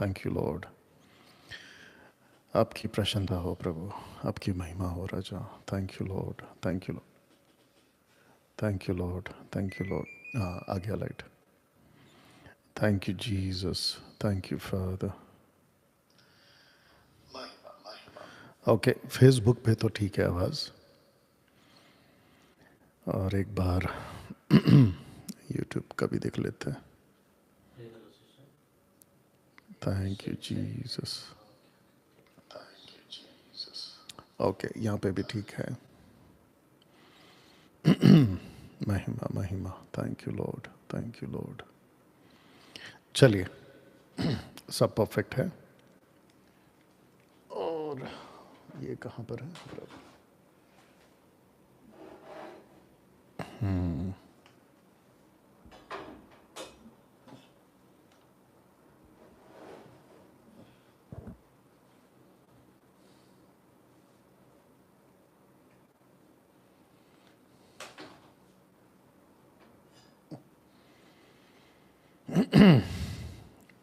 Thank you Lord. आपकी प्रसन्नता हो प्रभु, आपकी महिमा हो राजा। Thank you Lord, thank you Lord, thank you Lord, thank you Lord. हाँ, आ गया light. Thank you Jesus, thank you father. Okay, Facebook पे तो ठीक है आवाज़, और एक बार यूट्यूब का भी देख लेते हैं। थैंक यू जीसस, ओके, यहाँ पे भी ठीक है। महिमा महिमा, thank you Lord, thank you Lord. चलिए, सब परफेक्ट है। और ये कहाँ पर है?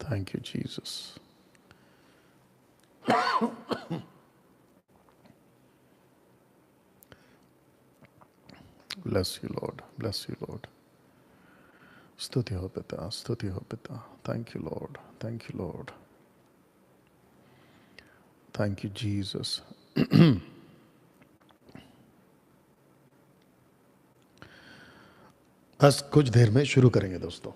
Thank you Jesus. Bless you Lord, bless you Lord. स्तुति हो पिता, स्तुति हो पिता। Thank you Lord, thank you Lord, thank you Jesus. बस कुछ देर में शुरू करेंगे दोस्तों।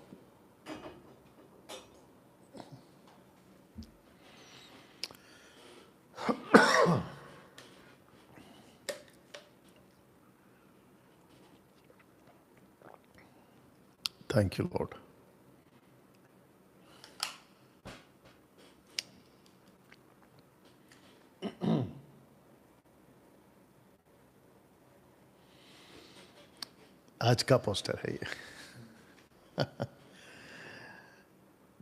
Thank you Lord. आज का पोस्टर है ये।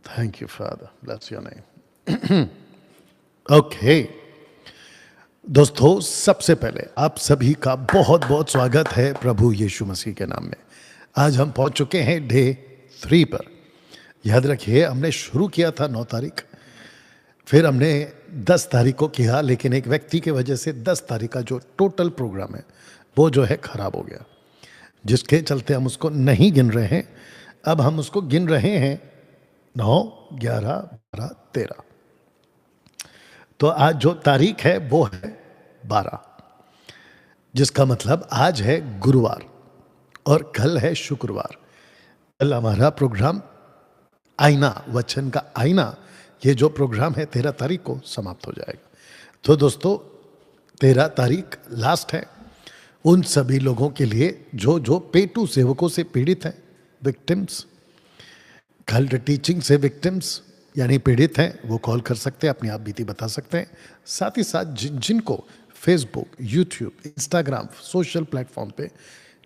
Thank you father, bless your name. Okay दोस्तों, सबसे पहले आप सभी का बहुत बहुत स्वागत है प्रभु यीशु मसीह के नाम में। आज हम पहुंच चुके हैं डे 3 पर। याद रखिए, हमने शुरू किया था 9 तारीख, फिर हमने 10 तारीख को किया, लेकिन एक व्यक्ति की वजह से 10 तारीख का जो टोटल प्रोग्राम है वो जो है खराब हो गया, जिसके चलते हम उसको नहीं गिन रहे हैं। अब हम उसको गिन रहे हैं 9, 11, 12, 13। तो आज जो तारीख है वो है 12, जिसका मतलब आज है गुरुवार और कल है शुक्रवार। कल हमारा प्रोग्राम आईना, वचन का आईना, ये जो प्रोग्राम है 13 तारीख को समाप्त हो जाएगा। तो दोस्तों 13 तारीख लास्ट है उन सभी लोगों के लिए जो जो पेटू सेवकों से पीड़ित हैं, विक्टिम्स, कल्ट टीचिंग से विक्टिम्स यानी पीड़ित हैं, वो कॉल कर सकते हैं, अपनी आप बीती बता सकते हैं। साथ ही साथ जिनको Facebook, YouTube, Instagram, social platform पे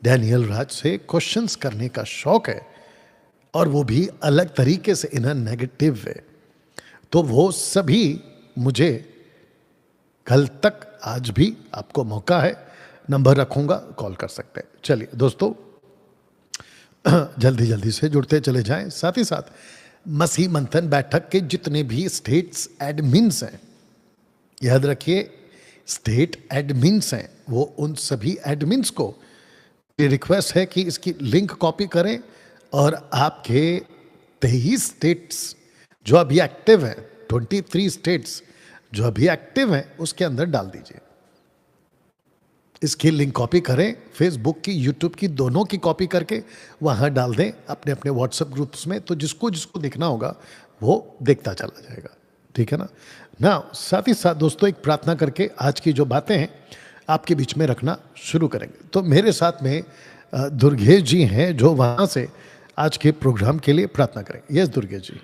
डैनियल राज से क्वेश्चंस करने का शौक है, और वो भी अलग तरीके से, इन अ नेगेटिव वे, तो वो सभी मुझे कल तक, आज भी आपको मौका है, नंबर रखूंगा, कॉल कर सकते हैं। चलिए दोस्तों, जल्दी जल्दी से जुड़ते चले जाएं। साथ ही साथ मसीह मंथन बैठक के जितने भी स्टेट्स एडमिन्स हैं, याद रखिए स्टेट एडमिन्स हैं, वो उन सभी एडमिन्स को रिक्वेस्ट है कि इसकी लिंक कॉपी करें और आपके 23 स्टेट्स जो अभी एक्टिव हैं, 23 स्टेट्स जो अभी एक्टिव हैं, उसके अंदर डाल दीजिए। इसकी लिंक कॉपी करें, फेसबुक की, यूट्यूब की, दोनों की कॉपी करके वहां डाल दें अपने अपने व्हाट्सएप ग्रुप्स में, तो जिसको जिसको देखना होगा वो देखता चला जाएगा। ठीक है ना। साथ ही साथ दोस्तों, एक प्रार्थना करके आज की जो बातें हैं आपके बीच में रखना शुरू करेंगे। तो मेरे साथ में दुर्गेश जी हैं, जो वहां से आज के प्रोग्राम के लिए प्रार्थना करेंगे। यस दुर्गेश जी।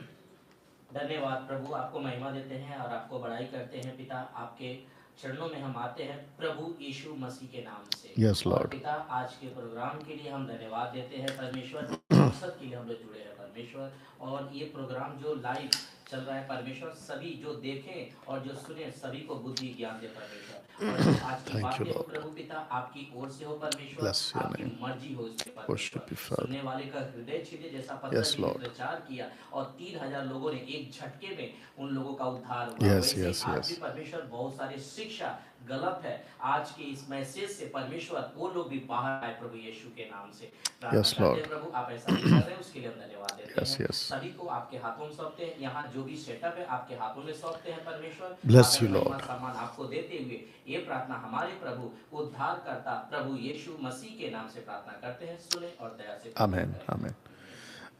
धन्यवाद प्रभु, आपको महिमा देते हैं और आपको बड़ाई करते हैं पिता। आपके चरणों में हम आते हैं प्रभु यीशु मसीह के नाम से। यस और लॉर्ड। पिता, आज के प्रोग्राम के लिए हम धन्यवाद देते हैं परमेश्वर, मकसद के लिए हम लोग जुड़े हैं परमेश्वर। और ये प्रोग्राम जो लाइव चल रहा है परमेश्वर। सभी जो देखें और जो सुने सभी को बुद्धि ज्ञान दे परमेश्वर। और जो आज की Thank you, बातें हो Lord. प्रभु पिता आपकी ओर से हो परमेश्वर, Bless your आपकी name. मर्जी हो इसमें Worship परमेश्वर। you, Father. सुनने वाले का हृदय छीने जैसा पत्र Yes, जी ने Lord. प्रचार किया और 3,000 लोगों ने एक झटके में उन लोगों का उद्धार हुआ। Yes, वैसे yes, आज yes. भी परमेश्वर बहुत सारी शिक्षा गलत है आज के इस मैसेज से परमेश्वर वो लोग भी बाहर आए प्रभु यीशु के नाम से। प्रार्थना Yes, करते Lord. हैं प्रभु आप ऐसा भी कर रहे हैं उसके लिए हम धन्यवाद देते Yes, हैं। yes. सभी को आपके हाथों में सौंपते हैं। यहाँ जो भी सेटअप है आपके हाथों में सौंपते हैं परमेश्वर। Bless आदर you, महिमा Lord. सम्मान आपको देते हुए ये प्रार्थना हमारे प्रभु उद्धारकर्ता प्रभु यीशु मसीह के नाम से प्रार्थना करते हैं। सुने और दया से आमेन, आमेन।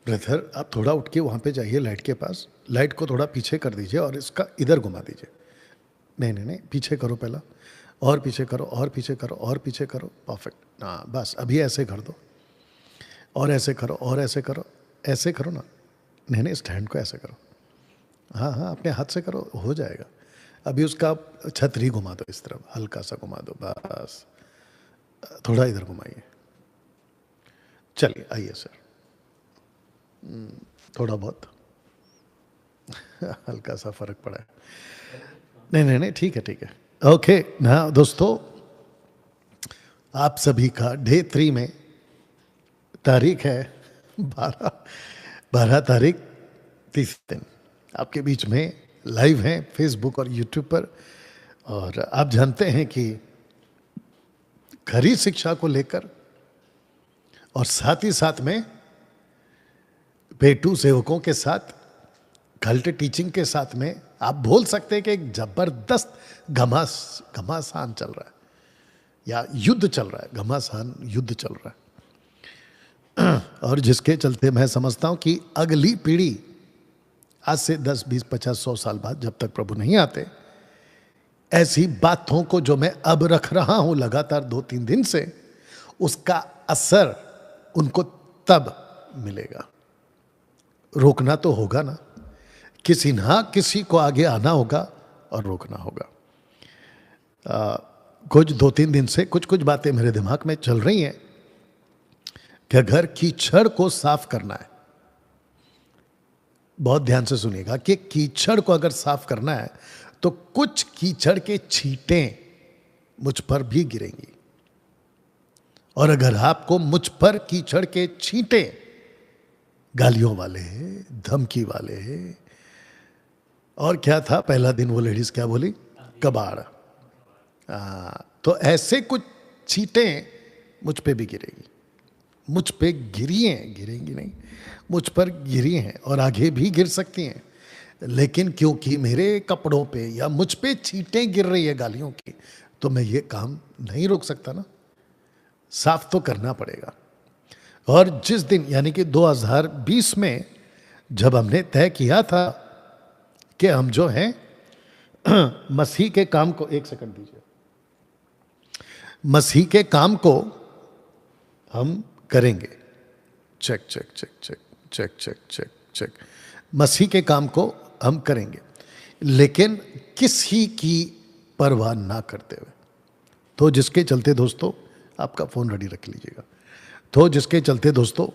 ब्रदर आप थोड़ा उठ के वहाँ पे जाइए लाइट के पास, लाइट को थोड़ा पीछे कर दीजिए और इसका इधर घुमा दीजिए। नहीं नहीं नहीं, पीछे करो पहला, और पीछे करो, और पीछे करो, और पीछे करो। परफेक्ट। हाँ बस अभी ऐसे कर दो, और ऐसे करो, और ऐसे करो, ऐसे करो ना। नहीं नहीं, स्टैंड को ऐसे करो। हाँ हाँ, अपने हाथ से करो, हो जाएगा। अभी उसका छतरी घुमा दो इस तरफ, हल्का सा घुमा दो बस, थोड़ा इधर घुमाइए। चलिए आइए सर, थोड़ा बहुत हल्का सा फर्क पड़ा है। नहीं नहीं नहीं, ठीक है ठीक है, ओके। हाँ दोस्तों, आप सभी का डे 3 में तारीख है 12 तारीख 30 दिन, आपके बीच में लाइव हैं फेसबुक और यूट्यूब पर। और आप जानते हैं कि खरी शिक्षा को लेकर और साथ ही साथ में पेटू सेवकों के साथ, कल्ट टीचिंग के साथ में आप बोल सकते हैं कि एक जबरदस्त घमासान चल रहा है, या युद्ध चल रहा है, घमासान युद्ध चल रहा है। और जिसके चलते मैं समझता हूं कि अगली पीढ़ी आज से 10, 20, 50, 100 साल बाद, जब तक प्रभु नहीं आते, ऐसी बातों को जो मैं अब रख रहा हूं लगातार 2-3 दिन से, उसका असर उनको तब मिलेगा। रोकना तो होगा ना, किसी ना किसी को आगे आना होगा और रोकना होगा। कुछ 2-3 दिन से कुछ बातें मेरे दिमाग में चल रही हैं कि अगर कीचड़ को साफ करना है, बहुत ध्यान से सुनिएगा, कि कीचड़ को अगर साफ करना है तो कुछ कीचड़ के छींटें मुझ पर भी गिरेंगी। और अगर आपको मुझ पर कीचड़ के छींटे, गालियों वाले, धमकी वाले, और क्या था पहला दिन वो लेडीज क्या बोली, कबाड़, तो ऐसे कुछ छींटें मुझ पे भी गिरेगी। मुझ पे गिरी हैं, गिरेंगी नहीं, मुझ पर गिरी हैं और आगे भी गिर सकती हैं। लेकिन क्योंकि मेरे कपड़ों पे या मुझ पे छींटें गिर रही है गालियों की, तो मैं ये काम नहीं रोक सकता ना, साफ तो करना पड़ेगा। और जिस दिन यानी कि 2020 में जब हमने तय किया था कि हम जो हैं मसीह के काम को, एक सेकंड दीजिए, मसीह के काम को हम करेंगे, check check check check check check check check, मसीह के काम को हम करेंगे, लेकिन किसी की परवाह ना करते हुए। तो जिसके चलते दोस्तों, आपका फोन रेडी रख लीजिएगा, तो जिसके चलते दोस्तों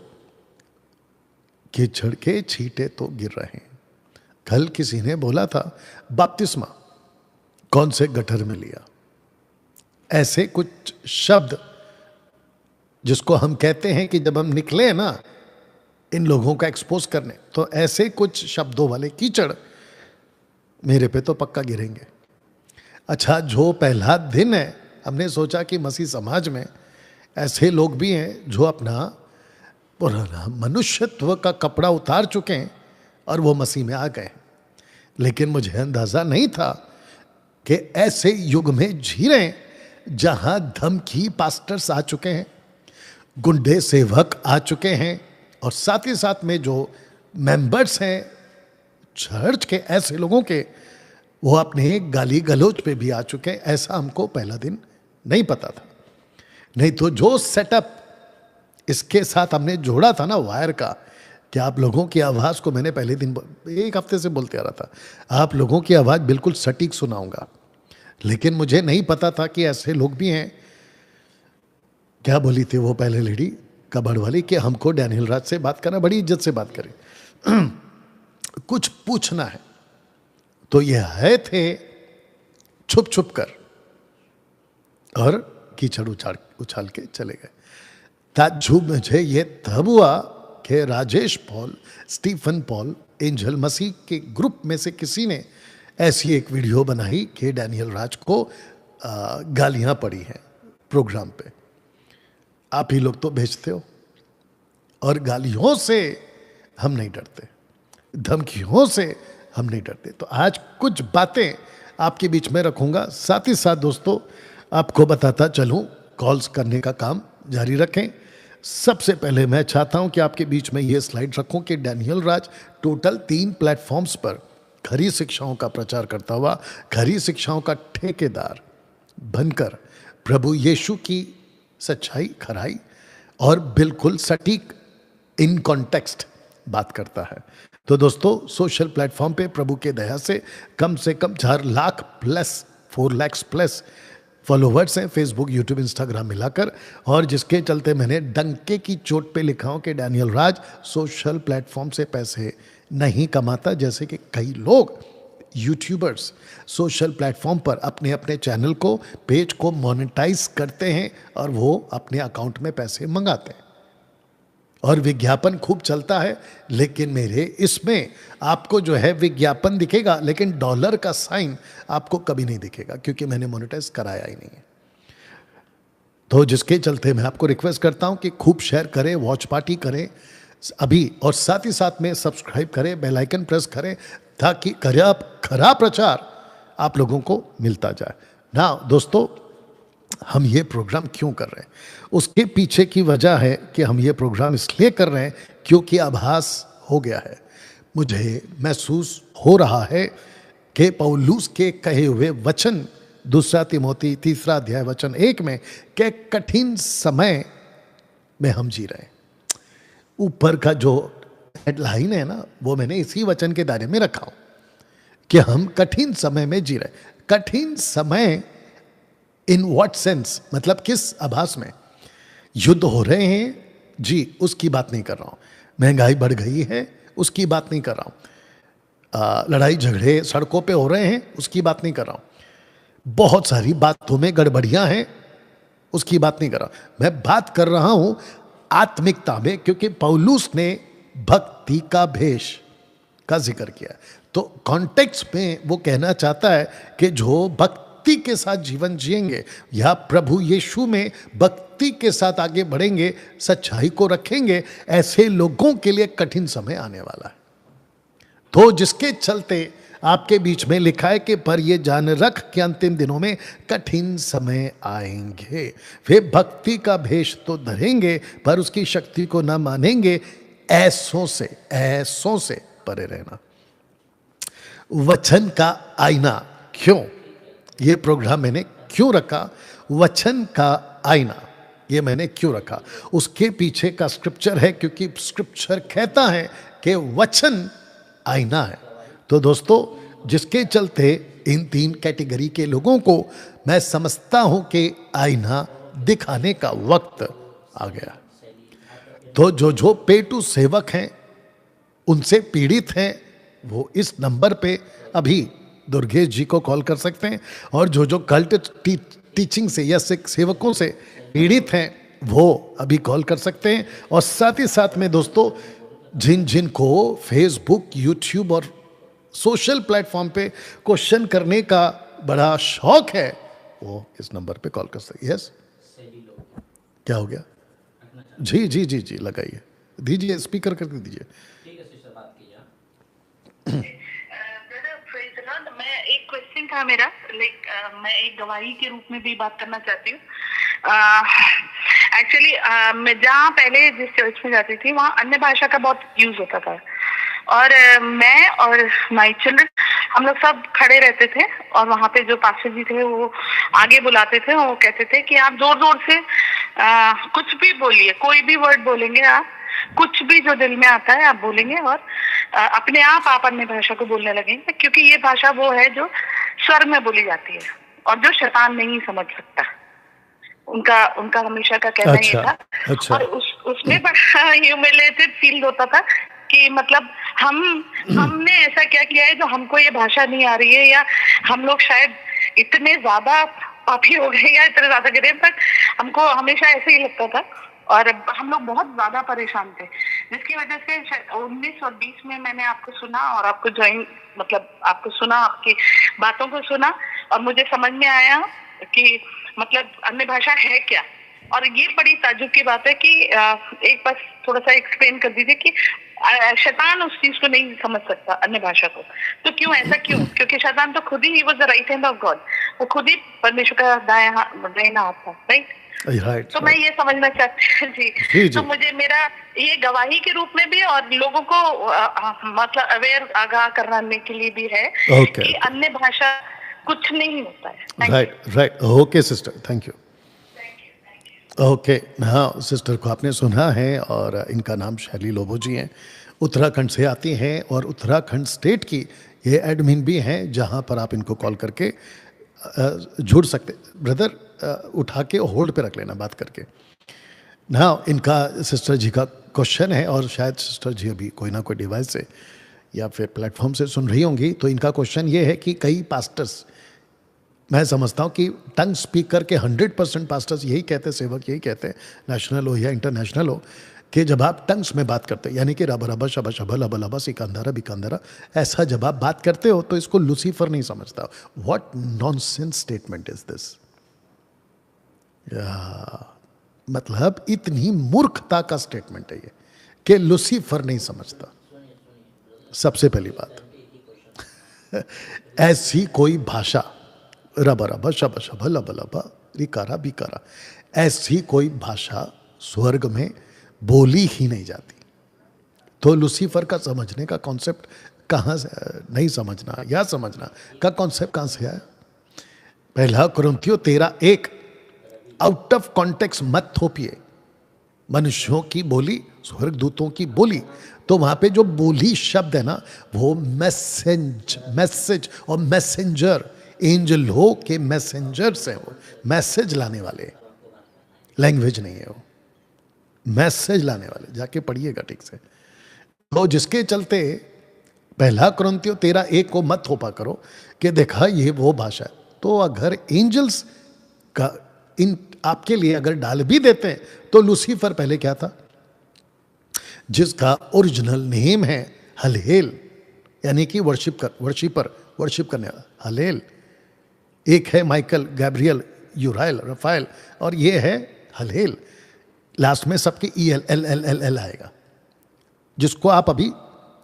कीचड़ के छींटे तो गिर रहे हैं। कल किसी ने बोला था बपतिस्मा कौन से गटर में लिया, ऐसे कुछ शब्द जिसको हम कहते हैं कि जब हम निकले ना इन लोगों का एक्सपोज करने, तो ऐसे कुछ शब्दों वाले कीचड़ मेरे पे तो पक्का गिरेंगे। अच्छा, जो पहला दिन है, हमने सोचा कि मसीह समाज में ऐसे लोग भी हैं जो अपना पुराना मनुष्यत्व का कपड़ा उतार चुके हैं और वो मसीह में आ गए, लेकिन मुझे अंदाजा नहीं था कि ऐसे युग में जी रहे हैं जहां धमकी पास्टर्स आ चुके हैं, गुंडे सेवक आ चुके हैं, और साथ ही साथ में जो मेंबर्स हैं चर्च के, ऐसे लोगों के, वो अपने गाली गलौज पे भी आ चुके हैं। ऐसा हमको पहला दिन नहीं पता था। नहीं तो जो सेटअप इसके साथ हमने जोड़ा था ना वायर का, कि आप लोगों की आवाज़ को, मैंने पहले दिन 1 हफ्ते से बोलते आ रहा था, आप लोगों की आवाज़ बिल्कुल सटीक सुनाऊंगा, लेकिन मुझे नहीं पता था कि ऐसे लोग भी हैं। क्या बोली थी वो पहले लेडी कबाड़ वाली, कि हमको डैनियल राज से बात करना, बड़ी इज्जत से बात करें। कुछ पूछना है तो ये है थे छुप छुप कर और कीचड़ उछाल के चले गए। ताज्जुब मुझे ये तब हुआ कि Rajesh Paul, Stephen Paul, Angel Masih के ग्रुप में से किसी ने ऐसी एक वीडियो बनाई कि डैनियल राज को गालियां पड़ी हैं प्रोग्राम पे। आप ही लोग तो भेजते हो, और गालियों से हम नहीं डरते, धमकियों से हम नहीं डरते। तो आज कुछ बातें आपके बीच में रखूंगा, साथ ही साथ दोस्तों आपको बताता चलूं, कॉल्स करने का काम जारी रखें। सबसे पहले मैं चाहता हूं कि आपके बीच में ये स्लाइड रखूं कि डैनियल राज टोटल 3 प्लेटफॉर्म्स पर खरी शिक्षाओं का प्रचार करता हुआ, खरी शिक्षाओं का ठेकेदार बनकर प्रभु यीशु की सच्चाई, खराई और बिल्कुल सटीक इन कॉन्टेक्स्ट बात करता है। तो दोस्तों सोशल प्लेटफॉर्म पे प्रभु के दया से कम 4 lakh plus, 4 lakh plus followers हैं, फेसबुक, यूट्यूब, इंस्टाग्राम मिलाकर। और जिसके चलते मैंने डंके की चोट पे लिखा हूं कि डैनियल राज सोशल प्लेटफॉर्म से पैसे नहीं कमाता, जैसे कि कई लोग यूट्यूबर्स सोशल प्लेटफॉर्म पर अपने अपने चैनल को, पेज को मोनेटाइज करते हैं और वो अपने अकाउंट में पैसे मंगाते हैं और विज्ञापन खूब चलता है। लेकिन मेरे इसमें आपको जो है विज्ञापन दिखेगा, लेकिन डॉलर का साइन आपको कभी नहीं दिखेगा, क्योंकि मैंने मोनेटाइज कराया ही नहीं है। तो जिसके चलते मैं आपको रिक्वेस्ट करता हूं कि खूब शेयर करें, वॉच पार्टी करें अभी, और साथ ही साथ में सब्सक्राइब करें, बेल आइकन प्रेस करें, ताकि खरा प्रचार आप लोगों को मिलता जाए ना। दोस्तों हम ये प्रोग्राम क्यों कर रहे हैं, उसके पीछे की वजह है कि हम ये प्रोग्राम इसलिए कर रहे हैं क्योंकि आभास हो गया है, मुझे महसूस हो रहा है कि पौलुस के कहे हुए वचन 2 तिमोथी 3 अध्याय वचन 1 में कि कठिन समय में हम जी रहे हैं। ऊपर का जो हेडलाइन है ना, वो मैंने इसी वचन के दायरे में रखा हूं कि हम कठिन समय में जी रहे हैं। कठिन समय इन व्हाट सेंस, मतलब किस आभास में? युद्ध हो रहे हैं जी, उसकी बात नहीं कर रहा हूं। महंगाई बढ़ गई है, उसकी बात नहीं कर रहा हूं। लड़ाई झगड़े सड़कों पे हो रहे हैं, उसकी बात नहीं कर रहा हूं। बहुत सारी बातों में गड़बड़ियां हैं, उसकी बात नहीं कर रहा। मैं बात कर रहा हूं आत्मिकता में, क्योंकि पौलुस ने भक्ति का भेष का जिक्र किया। तो कॉन्टेक्स्ट में वो कहना चाहता है कि जो भक्ति के साथ जीवन जिएंगे या प्रभु यीशु में भक्ति के साथ आगे बढ़ेंगे, सच्चाई को रखेंगे, ऐसे लोगों के लिए कठिन समय आने वाला है। तो जिसके चलते आपके बीच में लिखा है कि पर ये जान रख कि अंतिम दिनों में कठिन समय आएंगे, वे भक्ति का भेष तो धरेंगे पर उसकी शक्ति को ना मानेंगे। ऐसों से परे रहना। वचन का आईना, क्यों ये प्रोग्राम मैंने क्यों रखा? वचन का आईना ये मैंने क्यों रखा, उसके पीछे का स्क्रिप्चर है, क्योंकि स्क्रिप्चर कहता है कि वचन आईना है। तो दोस्तों जिसके चलते इन 3 कैटेगरी के लोगों को मैं समझता हूं कि आईना दिखाने का वक्त आ गया। तो जो पेटू सेवक हैं, उनसे पीड़ित हैं, वो इस नंबर पे अभी दुर्गेश जी को कॉल कर सकते हैं। और जो कल्ट टीचिंग से या सेवकों से पीड़ित हैं, वो अभी कॉल कर सकते हैं। और साथ ही साथ में दोस्तों जिनको फेसबुक, यूट्यूब और सोशल प्लेटफॉर्म पे क्वेश्चन करने का बड़ा शौक है, वो इस नंबर पे कॉल कर सकते हैं। यस, क्या हो गया? जी जी जी जी लगाइए, दीजिए, स्पीकर करके दीजिए। ठीक है सिस्टर, बात कीजिए। मैं एक क्वेश्चन था मेरा, मैं एक गवाही के रूप में भी बात करना चाहती हूँ। एक्चुअली मैं जहाँ पहले जिस चर्च में जाती थी, वहाँ अन्य भाषा का बहुत यूज होता था, और मैं और माय चिल्ड्रन हम लोग सब खड़े रहते थे, और वहाँ पे जो पास्टर जी थे वो आगे बुलाते थे, और वो कहते थे कि आप जोर जोर से कुछ भी बोलिए, कोई भी वर्ड बोलेंगे आप, कुछ भी जो दिल में आता है आप बोलेंगे, और अपने आप अन्य भाषा को बोलने लगेंगे, क्योंकि ये भाषा वो है जो स्वर में बोली जाती है और जो शैतान नहीं समझ सकता। उनका हमेशा का कहना ये था। अच्छा। और उसमें बड़ा ह्यूमिलेटेड फील होता था कि मतलब हमने ऐसा क्या किया है जो हमको ये भाषा नहीं आ रही है, या हम लोग शायद इतने ज्यादा पापी हो गए या इतने ज्यादा गिरे, बट हमको हमेशा ऐसे ही लगता था और हम लोग बहुत ज्यादा परेशान थे, जिसकी वजह से 19 और 20 में मैंने आपको सुना और आपको ज्वाइन, मतलब आपको सुना, आपकी बातों को सुना और मुझे समझ में आया कि मतलब अन्य भाषा है क्या। और ये बड़ी ताज्जुब की बात है कि एक बस थोड़ा सा एक्सप्लेन कर दीजिए कि शैतान उस चीज को नहीं समझ सकता अन्य भाषा को, तो क्यों, ऐसा क्यों? क्योंकि शैतान तो खुद he was the right hand of God, वो खुद ही परमेश्वर का दाहिना हाथ था, राइट? राइट। तो मैं ये समझना चाहती हूँ जी। जी तो जी मुझे मेरा ये गवाही के रूप में भी और लोगों को मतलब अवेयर, आगाह करने के लिए भी है ओके कि अन्य भाषा कुछ नहीं होता है। Thank you. Right right. Okay sister, thank you. Okay हाँ, सिस्टर को आपने सुना है और इनका नाम शैली लोबो जी हैं, उत्तराखंड से आती हैं और उत्तराखंड स्टेट की ये एडमिन भी हैं जहाँ पर आप इनको कॉल करके जुड़ सकते। ब्रदर उठा के होल्ड पे रख लेना बात करके ना। इनका सिस्टर जी का क्वेश्चन है और शायद सिस्टर जी अभी कोई ना कोई डिवाइस से या फिर प्लेटफॉर्म से सुन रही होंगी। तो इनका क्वेश्चन ये है कि कई पास्टर्स, मैं समझता हूँ कि टंग स्पीकर के 100% पास्टर्स यही कहते हैं, सेवक यही कहते हैं, नेशनल हो या इंटरनेशनल हो, कि जब आप टंग्स में बात करते हैं, यानी कि रबा रबा शबा शबा लबा लबा सिकंदरा बिकंदरा, ऐसा जब आप बात करते हो तो इसको लूसीफर नहीं समझता। What nonsense statement is this? मतलब इतनी मूर्खता का स्टेटमेंट है ये कि लूसीफर नहीं समझता। सबसे पहली बात ऐसी कोई भाषा, रबा रबा शबा शबा लबा लबा रिकारा बिकारा, ऐसी कोई भाषा स्वर्ग में बोली ही नहीं जाती। तो लूसीफर का समझने का कॉन्सेप्ट कहाँ से, नहीं समझना या समझना का कॉन्सेप्ट कहाँ से आया? पहला कुरिन्थियों 13:1, आउट ऑफ कॉन्टेक्स्ट मत थोपिए। मनुष्यों की बोली, स्वर्गदूतों की बोली, तो वहां पे जो बोली शब्द है ना, वो मैसेज और मैसेंजर, एंजलों के मैसेंजर्स हैं, वो मैसेज लाने वाले, लैंग्वेज नहीं है वो, मैसेज लाने वाले। जाके पढ़िएगा ठीक से। तो जिसके चलते पहला कुरिन्थियों 13:1 को मत थोपा करो कि देखा ये वो भाषा है। तो अगर एंजल्स का इन आपके लिए अगर डाल भी देते हैं, तो लूसीफर पहले क्या था? जिसका ओरिजिनल नेम है हलेल, यानी कि वर्शिप करने वाला हलेल। एक है माइकल, गैब्रियल, यूराइल, रफाइल, और ये है हलेल। लास्ट में सबके EL आएगा, जिसको आप अभी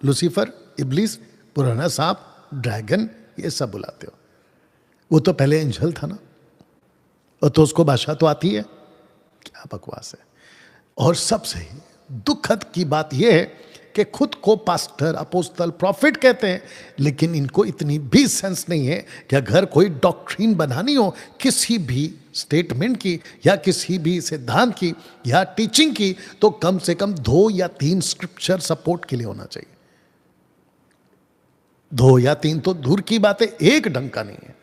लूसीफर, इब्लिस, पुराना सांप, ड्रैगन, ये सब बुलाते हो। वो तो पहले एंजल था ना, और तो उसको भाषा तो आती है। क्या बकवास है। और सबसे दुखद की बात यह है कि खुद को पास्टर, अपोस्तल, प्रॉफिट कहते हैं, लेकिन इनको इतनी भी सेंस नहीं है कि अगर कोई डॉक्ट्रिन बनानी हो किसी भी स्टेटमेंट की या किसी भी सिद्धांत की या टीचिंग की, तो कम से कम 2 या 3 स्क्रिप्चर सपोर्ट के लिए होना चाहिए। 2 या 3 तो दूर की बात है, एक ढंग का नहीं है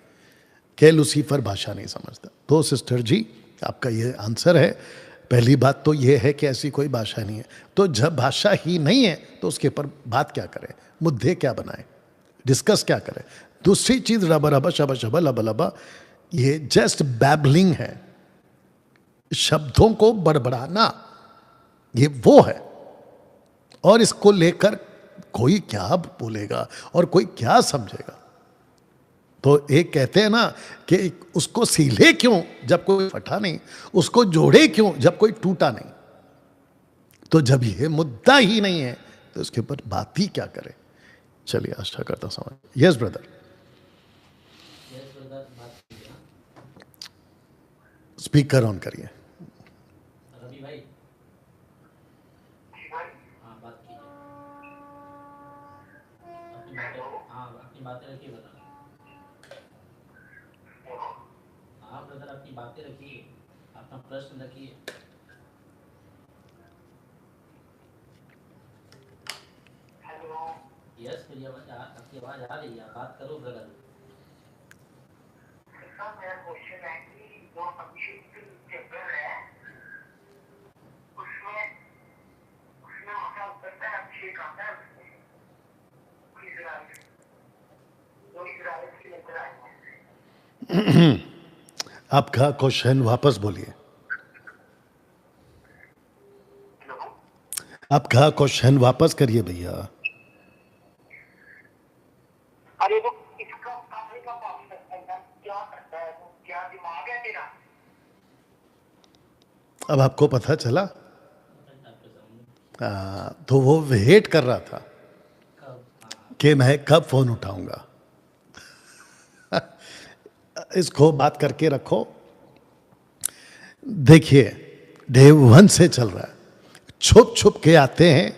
कि लूसीफर भाषा नहीं समझता। तो सिस्टर जी, आपका ये आंसर है। पहली बात तो ये है कि ऐसी कोई भाषा नहीं है। तो जब भाषा ही नहीं है तो उसके ऊपर बात क्या करें, मुद्दे क्या बनाएं, डिस्कस क्या करें? दूसरी चीज रबा रबा शबा शबा लबा लबा, ये जस्ट बैबलिंग है, शब्दों को बड़बड़ाना, ये वो है। और इसको लेकर कोई क्या बोलेगा और कोई क्या समझेगा? तो एक कहते हैं ना कि उसको सीले क्यों जब कोई फटा नहीं, उसको जोड़े क्यों जब कोई टूटा नहीं। तो जब ये मुद्दा ही नहीं है तो इसके ऊपर बात ही क्या करें? चलिए, आशा करता समझ। यस ब्रदर, स्पीकर ऑन करिए। रवि भाई, हाँ बात कीजिए, अपनी बातें रखिए बता। हाँ ब्रदर, अपनी बातें रखिए, अपना प्रश्न रखिए। यस, मेरी आवाज, आपकी आवाज आ रही है, आप बात करो ब्रदर। मेरा क्वेश्चन है कि जो अभिषेक चैप्टर है उसमें उसमें मतलब होता है अभिषेक आता है आपका क्वेश्चन वापस बोलिए। आपका क्वेश्चन वापस करिए भैया। अरे वो इसका काफी का पास है, क्या करता है वो, क्या दिमाग है तेरा? अब आपको पता चला? तो वो वेट कर रहा था कि मैं कब फोन उठाऊंगा। इसको बात करके रखो। देखिए, डे 1 से चल रहा है, छुप छुप के आते हैं,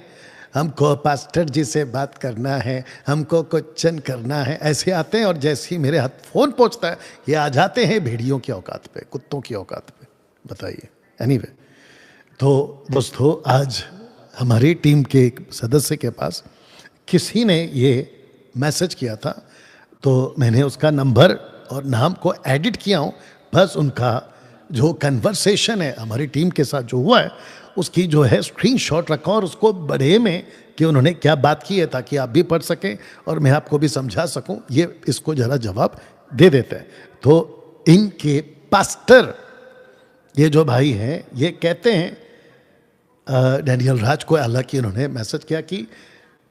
हमको पास्टर जी से बात करना है, हमको क्वेश्चन करना है, ऐसे आते हैं। और जैसे ही मेरे हाथ फोन पहुंचता है, ये आ जाते हैं भेड़ियों की औकात पे, कुत्तों की औकात पे। बताइए। एनीवे, तो दोस्तों, आज हमारी टीम के एक सदस्य के पास किसी ने ये मैसेज किया था, तो मैंने उसका नंबर और नाम को एडिट किया हूँ। बस उनका जो कन्वर्सेशन है हमारी टीम के साथ जो हुआ है, उसकी जो है स्क्रीनशॉट रखा और उसको बड़े में कि उन्होंने क्या बात की है, ताकि आप भी पढ़ सकें और मैं आपको भी समझा सकूं। ये इसको जरा जवाब दे देते हैं। तो इनके पास्टर, ये जो भाई हैं, ये कहते हैं, डैनियल राज को हालांकि इन्होंने मैसेज किया कि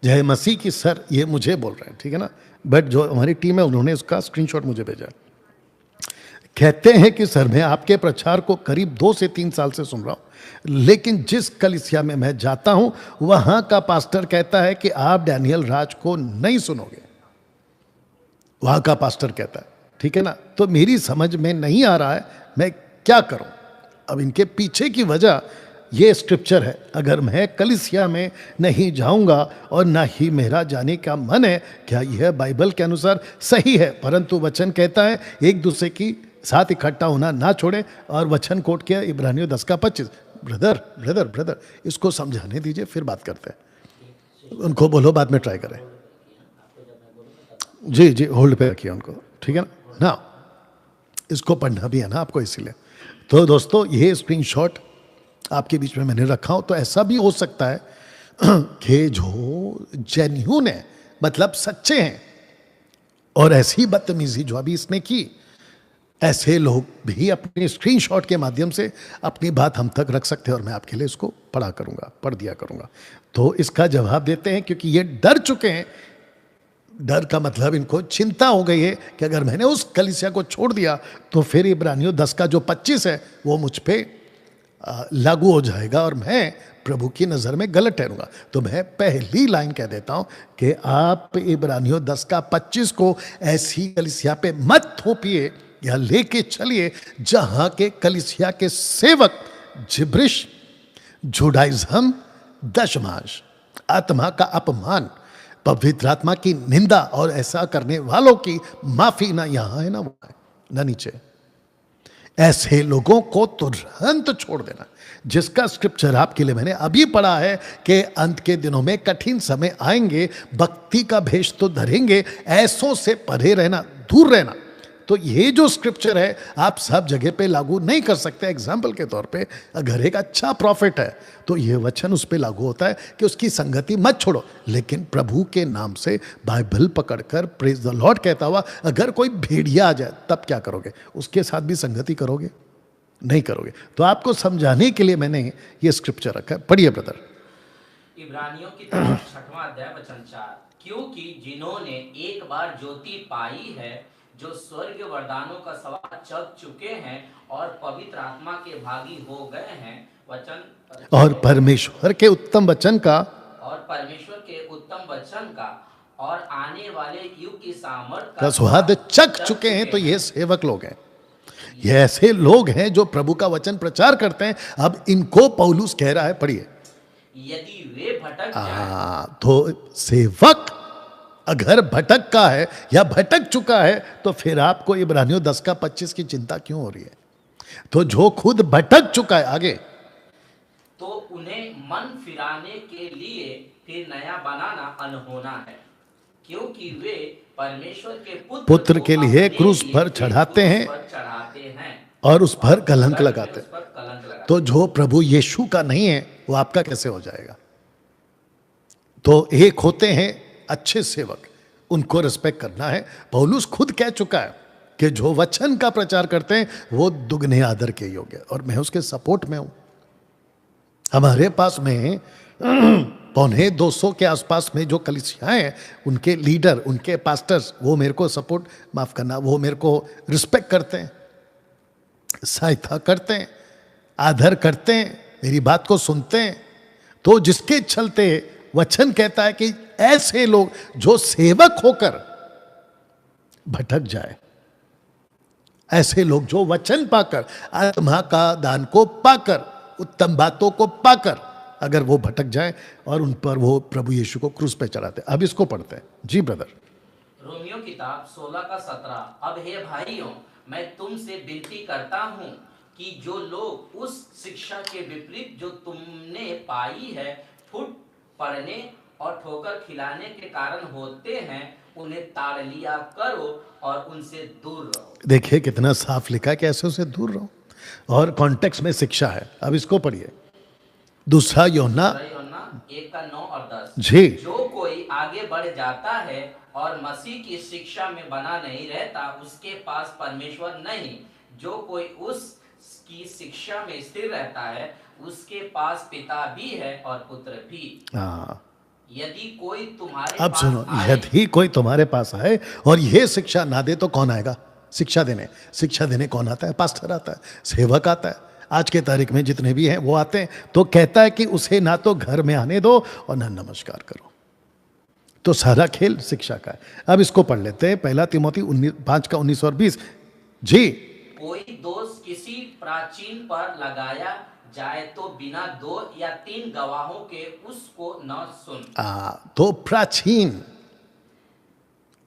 जय मसीह की सर, ये मुझे बोल रहे हैं, ठीक है ना, बट जो हमारी टीम है उन्होंने उसका स्क्रीनशॉट मुझे भेजा। कहते हैं कि सर, मैं आपके प्रचार को करीब 2 से 3 साल से सुन रहा हूं, लेकिन जिस कलीसिया में मैं जाता हूं वहां का पास्टर कहता है कि आप डैनियल राज को नहीं सुनोगे। वहां का पास्टर कहता है, ठीक है ना। तो मेरी समझ में नहीं आ रहा है मैं क्या करूं। अब इनके पीछे की वजह ये स्क्रिप्चर है। अगर मैं कलीसिया में नहीं जाऊंगा और ना ही मेरा जाने का मन है, क्या यह बाइबल के अनुसार सही है? परंतु वचन कहता है एक दूसरे की साथ इकट्ठा होना ना छोड़े, और वचन कोट किया इब्रानियों 10:25। ब्रदर, इसको समझाने दीजिए, फिर बात करते हैं। उनको बोलो बाद में ट्राई करें। जी, होल्ड पे रखिए उनको, ठीक है ना। इसको पढ़ना भी है ना आपको, इसीलिए। तो दोस्तों, ये स्क्रीनशॉट आपके बीच में मैंने रखा हूं। तो ऐसा भी हो सकता है कि जो जेन्युइन है, मतलब सच्चे हैं, और ऐसी बदतमीजी जो अभी इसने की, ऐसे लोग भी अपने स्क्रीनशॉट के माध्यम से अपनी बात हम तक रख सकते हैं, और मैं आपके लिए इसको पढ़ दिया करूंगा। तो इसका जवाब देते हैं, क्योंकि ये डर चुके हैं। डर का मतलब इनको चिंता हो गई है कि अगर मैंने उस कलीसिया को छोड़ दिया तो फिर इब्रानियों 10 का जो 25 है वो मुझ पे लागू हो जाएगा और मैं प्रभु की नज़र में गलत ठहरूंगा। तो मैं पहली लाइन कह देता हूं कि आप इब्रानियों 10 का 25 को ऐसी कलीसिया पे मत थोपिए या लेके चलिए जहां के कलीसिया के सेवक जिब्रिश, जुडाइज्म, दशमांश, आत्मा का अपमान, पवित्र आत्मा की निंदा और ऐसा करने वालों की माफी ना यहां है ना वहां है ना नीचे। ऐसे लोगों को तुरंत छोड़ देना, जिसका स्क्रिप्चर आपके लिए मैंने अभी पढ़ा है कि अंत के दिनों में कठिन समय आएंगे, भक्ति का भेष तो धरेंगे, ऐसों से परे रहना, दूर रहना। तो ये जो स्क्रिप्चर है आप सब जगह पे लागू नहीं कर सकते। एग्जाम्पल के तौर पे अगर एक अच्छा प्रॉफिट है तो ये वचन उस पे लागू होता है कि उसकी संगति मत छोड़ो, लेकिन प्रभु के नाम से बाइबल पकड़कर प्रेज द लॉर्ड कहता हुआ अगर कोई भेड़िया आ जाए तब क्या करोगे? उसके साथ भी संगति करोगे? नहीं करोगे। तो आपको समझाने के लिए मैंने ये स्क्रिप्चर रखा है। पढ़िए ब्रदर। इब्रानियों की किताब 6वां अध्याय वचन 4, क्योंकि जिन्होंने एक बार ज्योति पाई है, जो स्वर्ग वरदानों का स्वाद चख चुके हैं और पवित्र आत्मा के भागी हो गए हैं, वचन और परमेश्वर के उत्तम वचन का और आने वाले युग की सामर्थ का स्वाद चख चुके हैं। तो ये सेवक लोग हैं, ये ऐसे लोग हैं जो प्रभु का वचन प्रचार करते हैं। अब इनको पौलुस कह रहा है, पढ़िए, यदि वे भटक जाएं, तो सेवक अगर भटक का है या भटक चुका है तो फिर आपको इब्रानियों 10 का 25 की चिंता क्यों हो रही है? तो जो खुद भटक चुका है, आगे, तो उन्हें मन फिराने के लिए फिर नया बनाना अनहोना है, क्योंकि वे परमेश्वर के पुत्र के लिए क्रूस पर चढ़ाते हैं और उस पर कलंक लगाते हैं। तो जो प्रभु यीशु का नहीं है वो आपका कैसे हो जाएगा? तो एक होते हैं अच्छे सेवक, उनको रिस्पेक्ट करना है। पौलुस खुद कह चुका है कि जो वचन का प्रचार करते हैं वो दुगने आदर के योग्य है, और मैं उसके सपोर्ट में हूं। हमारे पास में 250 के आसपास में जो कलीसियाएं हैं, उनके लीडर, उनके पास्टर्स, वो मेरे को सपोर्ट, माफ करना, वो मेरे को रिस्पेक्ट करते हैं, सहायता करते हैं, आदर करते हैं, मेरी बात को सुनते हैं। तो जिसके चलते वचन कहता है कि ऐसे लोग जो सेवक होकर भटक जाए, ऐसे लोग जो वचन पाकर, आत्मा का दान को पाकर, उत्तम बातों को पाकर अगर वो भटक जाए और उन पर वो प्रभु यीशु को क्रूस पे चढ़ाते। अब इसको पढ़ते हैं जी ब्रदर। रोमियो किताब 16 का 17। अब हे भाइयों, मैं तुमसे विनती करता हूँ कि जो लोग उस शिक्षा के विपरीत जो तुमने पाई है फूट पड़ने और ठोकर खिलाने के कारण होते हैं, उन्हें ताड़ लिया करो और उनसे दूर रहो। देखिए कितना साफ लिखा है कि ऐसे उसे दूर रहो, और कॉन्टेक्स्ट में शिक्षा है। अब इसको पढ़िए, दूसरा यूहन्ना 1:9 और 10। जी। जो कोई आगे बढ़ जाता है और मसीह की शिक्षा में बना नहीं रहता, उसके पास परमेश्वर नहीं। जो कोई उसकी शिक्षा में स्थिर रहता है, उसके पास पिता भी है और पुत्र भी। हाँ, यदि कोई तुम्हारे अब पास सुनो, आए, यदि कोई तुम्हारे पास आए और ये शिक्षा ना दे तो कौन आएगा शिक्षा देने? शिक्षा देने कौन आता है? पास्टर आता है, सेवक आता है। आज के तारीख में जितने भी हैं वो आते हैं। तो कहता है कि उसे ना तो घर में आने दो और ना नमस्कार करो। तो सारा खेल शिक्षा का है। अब इसको पढ़ लेते हैं, 1 तिमोथी 5 का 19 और 20 जी। कोई दोष किसी प्राचीन पर लगाया जाए तो बिना 2 या 3 गवाहों के उसको न सुन। तो प्राचीन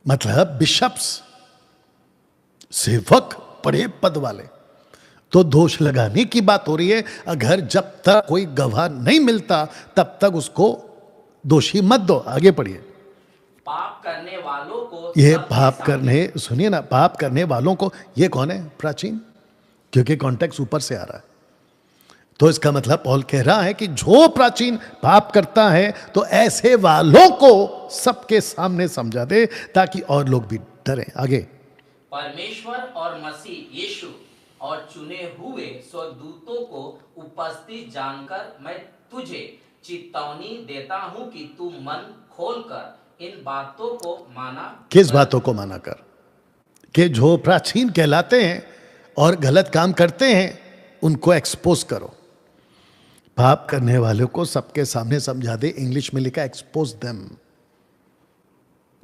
मतलब बिशप्स, सेवक, बड़े पद वाले, तो दोष लगाने की बात हो रही है। अगर जब तक कोई गवाह नहीं मिलता तब तक उसको दोषी मत दो। आगे पढ़िए। पाप करने वालों को, ये सबके पाप सामने- करने, सुनिए ना, पाप करने वालों को, ये कौन है? प्राचीन, क्योंकि कॉन्टेक्स्ट ऊपर से आ रहा है। तो इसका मतलब पौल कह रहा है कि जो प्राचीन पाप करता है तो ऐसे वालों को सबके सामने समझा दे ताकि और लोग भी डरें। आगे। परमेश्वर और मसीह यीशु और चुने हुए स्वदूतों को उपस्थित जानकर मैं तुझे चेतावनी देता हूं कि तू मन खोलकर इन बातों को माना। किस बातों को माना कर? कि जो प्राचीन कहलाते हैं और गलत काम करते हैं उनको एक्सपोज करो। पाप करने वालों को सबके सामने समझा दे। इंग्लिश में लिखा एक्सपोज देम।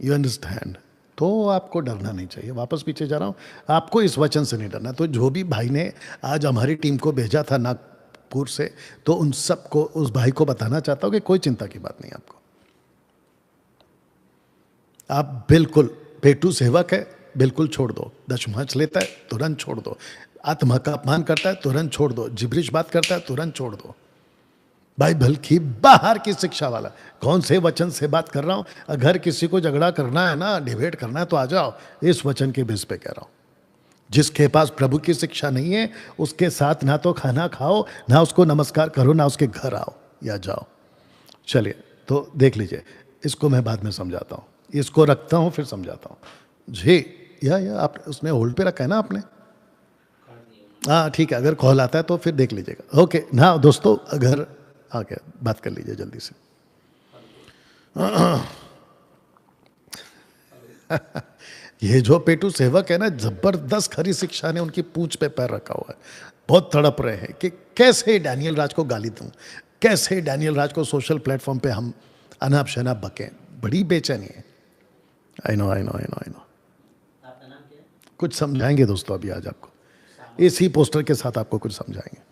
You understand? तो आपको डरना नहीं चाहिए। वापस पीछे जा रहा हूं, आपको इस वचन से नहीं डरना। तो जो भी भाई ने आज हमारी टीम को भेजा था नागपुर से, तो उन सबको, उस भाई को बताना चाहता हूं कि कोई चिंता की बात नहीं आपको। आप बिल्कुल, पेटू सेवक है, बिल्कुल छोड़ दो। दशमांश लेता है, तुरंत छोड़ दो। आत्मा का अपमान करता है, तुरंत छोड़ दो। जिब्रिश बात करता है, तुरंत छोड़ दो। बाइबल की बाहर की शिक्षा वाला, कौन से वचन से बात कर रहा हूं? अगर किसी को झगड़ा करना है ना, डिबेट करना है, तो आ जाओ। इस वचन के बेस पे कह रहा हूं। जिसके पास प्रभु की शिक्षा नहीं है उसके साथ ना तो खाना खाओ, ना उसको नमस्कार करो, ना उसके घर आओ या जाओ। चलिए, तो देख लीजिए, इसको मैं बाद में समझाता हूं। इसको रखता हूं, फिर समझाता हूं जी। या आप उसने होल्ड पे रखा है ना आपने? हाँ ठीक है, अगर कॉल आता है तो फिर देख लीजिएगा। ओके ना दोस्तों, अगर आके बात कर लीजिए जल्दी से। ये जो पेटू सेवक है ना, जबरदस्त खरी शिक्षा ने उनकी पूंछ पे पैर रखा हुआ है। बहुत तड़प रहे हैं कि कैसे डैनियल राज को गाली दूं, कैसे डैनियल राज को सोशल प्लेटफॉर्म पे हम अनाप शनाप बकें। बड़ी बेचैनी है। I know. आपका नाम क्या है? कुछ समझाएंगे दोस्तों अभी आज आपको, इसी पोस्टर के साथ आपको कुछ समझाएंगे।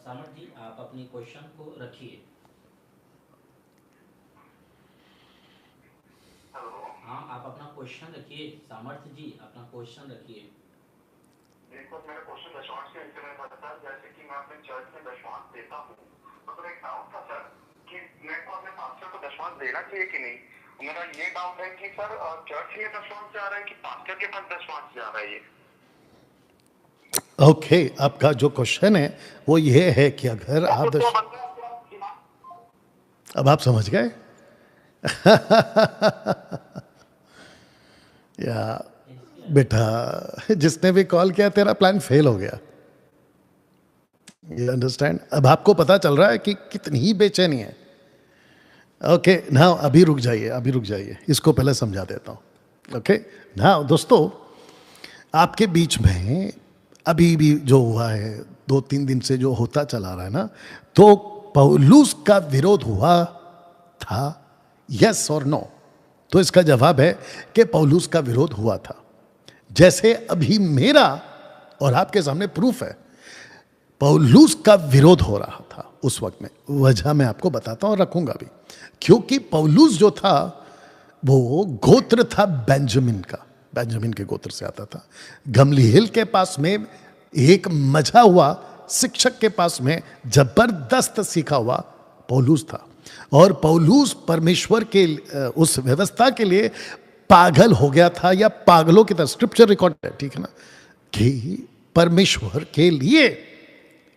सामर्थ जी, आप अपनी क्वेश्चन को रखिए। हाँ, आप अपना क्वेश्चन रखिए। सामर्थ जी, अपना क्वेश्चन रखिए। देखो, मेरा क्वेश्चन दशमांश के विषय में था। जैसे कि मैं अपने चर्च में दशमांश देता हूँ, तो एक डाउट था सर कि मेरे को अपने पास्टर को दशमांश देना चाहिए कि नहीं। मेरा ये डाउट है कि सर चर्च में दशमांश जा रहा है कि पास्टर के पास दशमांश जा रहा है ये। ओके, आपका जो क्वेश्चन है वो ये है कि अगर आप अब आप समझ गए या बेटा, जिसने भी कॉल किया तेरा प्लान फेल हो गया। You understand? अब आपको पता चल रहा है कि कितनी ही बेचैनी है। ओके ना, अभी रुक जाइए, इसको पहले समझा देता हूं। ओके ना दोस्तों, आपके बीच में अभी भी जो हुआ है 2-3 दिन से जो होता चला रहा है ना, तो पौलुस का विरोध हुआ था, यस और नो? तो इसका जवाब है कि पौलुस का विरोध हुआ था। जैसे अभी मेरा और आपके सामने प्रूफ है, पौलुस का विरोध हो रहा था उस वक्त में। वजह मैं आपको बताता हूं, रखूंगा भी, क्योंकि पौलुस जो था वो गोत्र था बेंजामिन का, बेंजामिन के गोत्र से आता था। गमलीएल के पास में एक मजा हुआ शिक्षक के पास में जबरदस्त सीखा हुआ पौलुस था, और पौलुस परमेश्वर के उस व्यवस्था के लिए पागल हो गया था, या पागलों की तरह, स्क्रिप्चर रिकॉर्ड है, ठीक है ना, कि परमेश्वर के लिए,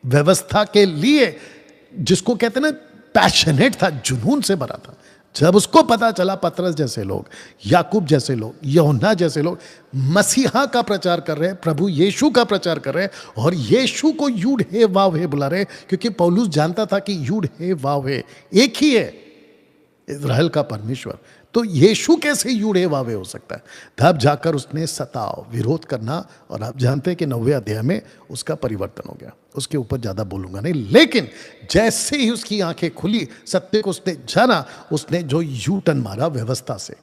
व्यवस्था के लिए, जिसको कहते हैं ना पैशनेट था, जुनून से भरा था। जब उसको पता चला पतरस जैसे लोग, याकूब जैसे लोग, यूहन्ना जैसे लोग मसीहा का प्रचार कर रहे हैं, प्रभु यीशु का प्रचार कर रहे हैं, और यीशु को यूड हे वाव हे बुला रहे, क्योंकि पौलुस जानता था कि यूड हे वाव हे एक ही है, इज़राइल का परमेश्वर, तो यीशु कैसे यूड हे वाव हे हो सकता है? तब जाकर उसने सताव, विरोध करना, और आप जानते हैं कि 9वें अध्याय में उसका परिवर्तन हो गया। उसके ऊपर ज्यादा बोलूंगा नहीं, लेकिन जैसे ही उसकी आंखें खुली, सत्य को उसने जाना, उसने जो यू टर्न मारा व्यवस्था से,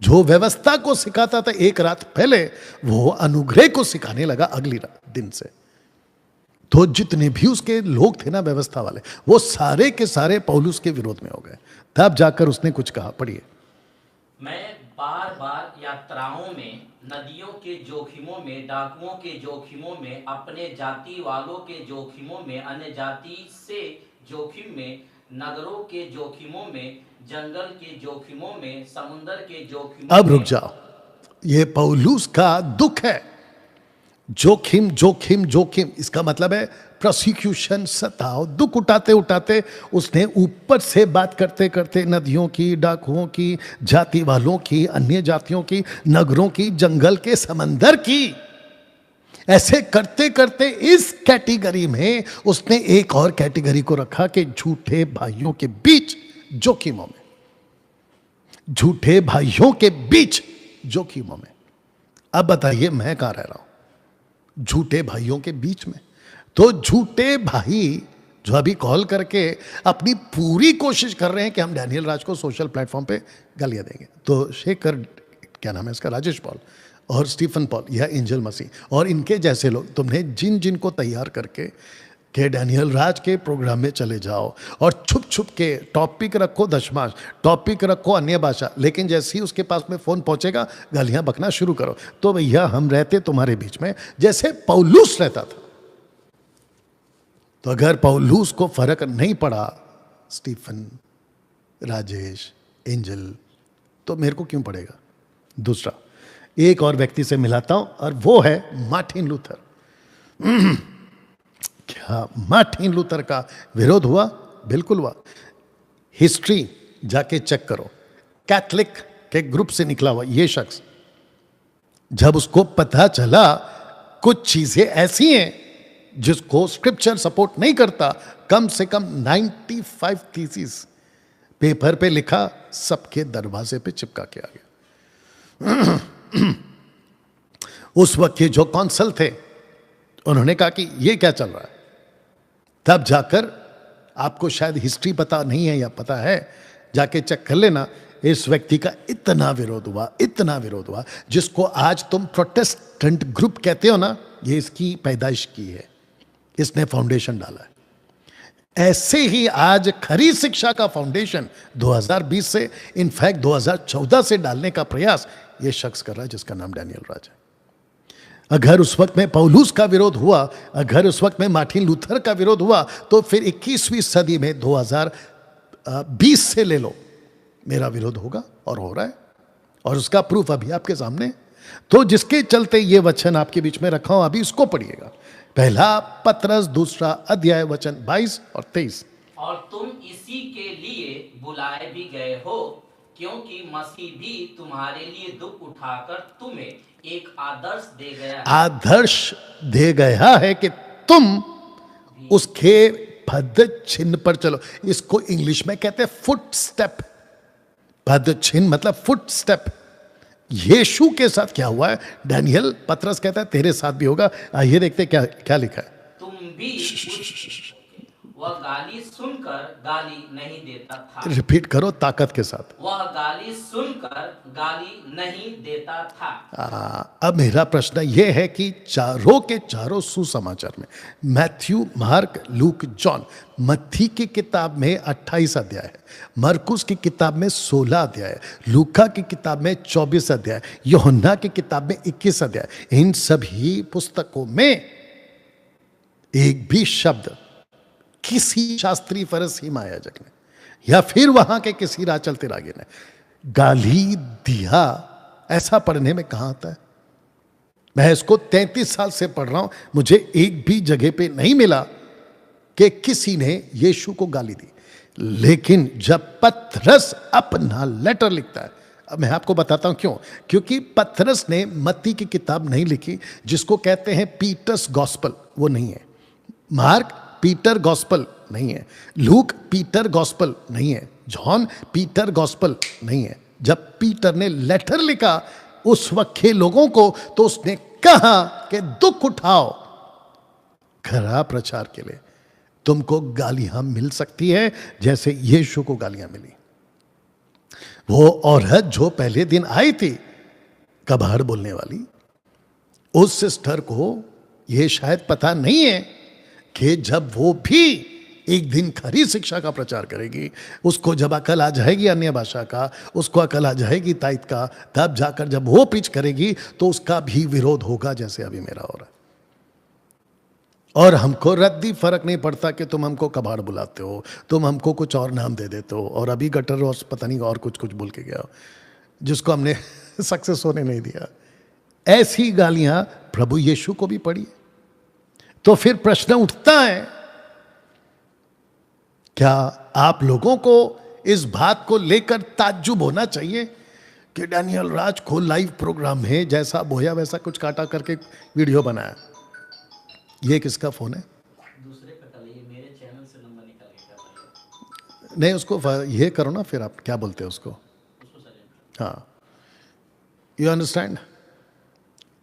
जो व्यवस्था को सिखाता था एक रात पहले, वो अनुग्रह को सिखाने लगा अगली दिन से। तो जितने भी उसके लोग थे ना व्यवस्था वाले, वो सारे के सारे पौलुस के विरोध में हो गए। तब जाकर उसने कुछ कहा, पढ़िए। मैं बार बार यात्राओं में, नदियों के जोखिमों में, डाकुओं के जोखिमों में, अपने जाति वालों के जोखिमों में, अन्य जाति से जोखिम में, नगरों के जोखिमों में, जंगल के जोखिमों में, समुद्र के जोखिमों अब में। रुक जाओ, ये पौलुस का दुख है। जोखिम जोखिम जोखिम, इसका मतलब है प्रोसिक्यूशन, सताव, दुख उठाते उठाते उसने ऊपर से बात करते करते नदियों की, डाकुओं की, जाति वालों की, अन्य जातियों की, नगरों की, जंगल के, समंदर की, ऐसे करते करते इस कैटेगरी में उसने एक और कैटेगरी को रखा कि झूठे भाइयों के बीच जोखिमों में, झूठे भाइयों के बीच जोखिमों में। अब बताइए मैं कहां रह रहा हूं? झूठे भाइयों के बीच में। तो झूठे भाई जो अभी कॉल करके अपनी पूरी कोशिश कर रहे हैं कि हम डैनियल राज को सोशल प्लेटफॉर्म पे गालियां देंगे, तो शेखर, क्या नाम है इसका, राजेश पॉल और स्टीफन पॉल या एंजल मसीह और इनके जैसे लोग, तुमने जिन जिन को तैयार करके कि डैनियल राज के प्रोग्राम में चले जाओ और छुप छुप के टॉपिक रखो दशमाश, टॉपिक रखो अन्य भाषा, लेकिन जैसे ही उसके पास में फ़ोन पहुंचेगा गालियां बकना शुरू करो। तो भैया हम रहते तुम्हारे बीच में जैसे पौलुस रहता था। तो अगर पौलुस को फर्क नहीं पड़ा, स्टीफन, राजेश, एंजल, तो मेरे को क्यों पड़ेगा? दूसरा, एक और व्यक्ति से मिलाता हूं और वो है मार्टिन लूथर। क्या मार्टिन लूथर का विरोध हुआ? बिल्कुल हुआ। हिस्ट्री जाके चेक करो, कैथलिक के ग्रुप से निकला हुआ ये शख्स, जब उसको पता चला कुछ चीजें ऐसी हैं जिसको स्क्रिप्चर सपोर्ट नहीं करता, कम से कम 95 थीसिस पेपर पे लिखा, सबके दरवाजे पे चिपका के आ गया। उस वक्त के जो कौंसल थे उन्होंने कहा कि ये क्या चल रहा है। तब जाकर, आपको शायद हिस्ट्री पता नहीं है या पता है, जाके चेक कर लेना, इस व्यक्ति का इतना विरोध हुआ, इतना विरोध हुआ, जिसको आज तुम प्रोटेस्टेंट ग्रुप कहते हो ना, ये इसकी पैदाइश की है, इसने फाउंडेशन डाला है। ऐसे ही आज खरी शिक्षा का फाउंडेशन 2020 से, इनफैक्ट 2014 से डालने का प्रयास ये शख्स कर रहा है जिसका नाम डैनियल राज है। अगर उस वक्त में पौलुस का विरोध हुआ, अगर उस वक्त में मार्टिन लूथर का विरोध हुआ, तो फिर 21वीं सदी में 2020 से ले लो, मेरा विरोध होगा और हो रहा है, और उसका प्रूफ अभी आपके सामने। तो जिसके चलते ये वचन आपके बीच में रखा हूं, अभी इसको पढ़िएगा। पहला पत्रस 2 अध्याय वचन 22 और 23। और तुम इसी के लिए बुलाए भी गए हो, क्योंकि मसीह भी तुम्हारे लिए दुख उठाकर तुम्हें एक आदर्श दे गया है। आदर्श दे गया है कि तुम उसके पद चिन्ह पर चलो। इसको इंग्लिश में कहते हैं फुट स्टेप। पद चिन्ह मतलब फुट स्टेप। यीशु के साथ क्या हुआ है? डैनियल, पतरस कहता है तेरे साथ भी होगा। आइए देखते क्या क्या लिखा है। तुम भी वह गाली सुनकर गाली नहीं देता था। रिपीट करो ताकत के साथ। वह गाली सुनकर गाली नहीं देता था। अब मेरा प्रश्न यह है कि चारों के चारों सुसमाचार में, मैथ्यू, मार्क, लूक, जॉन, मत्ती की किताब में 28 अध्याय है, मरकुस की किताब में 16 अध्याय है, लूका की किताब में 24 अध्याय, यूहन्ना की किताब में 21 अध्याय। इन सभी पुस्तकों में एक भी शब्द किसी शास्त्री फरीसी महायाजक ने या फिर वहां के किसी राह चलते रागे ने गाली दिया ऐसा पढ़ने में कहां आता है? मैं इसको 33 साल से पढ़ रहा हूं, मुझे एक भी जगह पे नहीं मिला कि किसी ने यीशु को गाली दी। लेकिन जब पतरस अपना लेटर लिखता है, अब मैं आपको बताता हूं क्यों। क्योंकि पतरस ने मत्ती की किताब नहीं लिखी, जिसको कहते हैं पीटर्स गॉस्पल, वो नहीं है। मार्क पीटर गॉस्पल नहीं है, लूक पीटर गॉस्पल नहीं है, जॉन पीटर गॉस्पल नहीं है। जब पीटर ने लेटर लिखा उस वक्त के लोगों को, तो उसने कहा कि दुख उठाओ, खरा प्रचार के लिए तुमको गालियां मिल सकती है जैसे यीशु को गालियां मिली। वो औरत जो पहले दिन आई थी कबाड़ बोलने वाली, उस सिस्टर को यह शायद पता नहीं है कि जब वो भी एक दिन खरी शिक्षा का प्रचार करेगी, उसको जब अकल आ जाएगी अन्य भाषा का, उसको अकल आ जाएगी ताइत का, तब जाकर जब वो पिच करेगी तो उसका भी विरोध होगा जैसे अभी मेरा हो रहा है। और हमको रद्दी फर्क नहीं पड़ता कि तुम हमको कबाड़ बुलाते हो, तुम हमको कुछ और नाम दे देते हो, और अभी गटर और पता नहीं और कुछ कुछ बोल के गया जिसको हमने सक्सेस होने नहीं दिया। ऐसी गालियां प्रभु यीशु को भी पड़ी। तो फिर प्रश्न उठता है, क्या आप लोगों को इस बात को लेकर ताज्जुब होना चाहिए कि डैनियल राज को लाइव प्रोग्राम में जैसा बोया वैसा कुछ काटा करके वीडियो बनाया? ये किसका फोन है? दूसरे पे कर लिए, मेरे चैनल से नंबर निकाल के कर। नहीं, उसको ये करो ना, फिर आप क्या बोलते हैं उसको, हाँ, यू अंडरस्टैंड।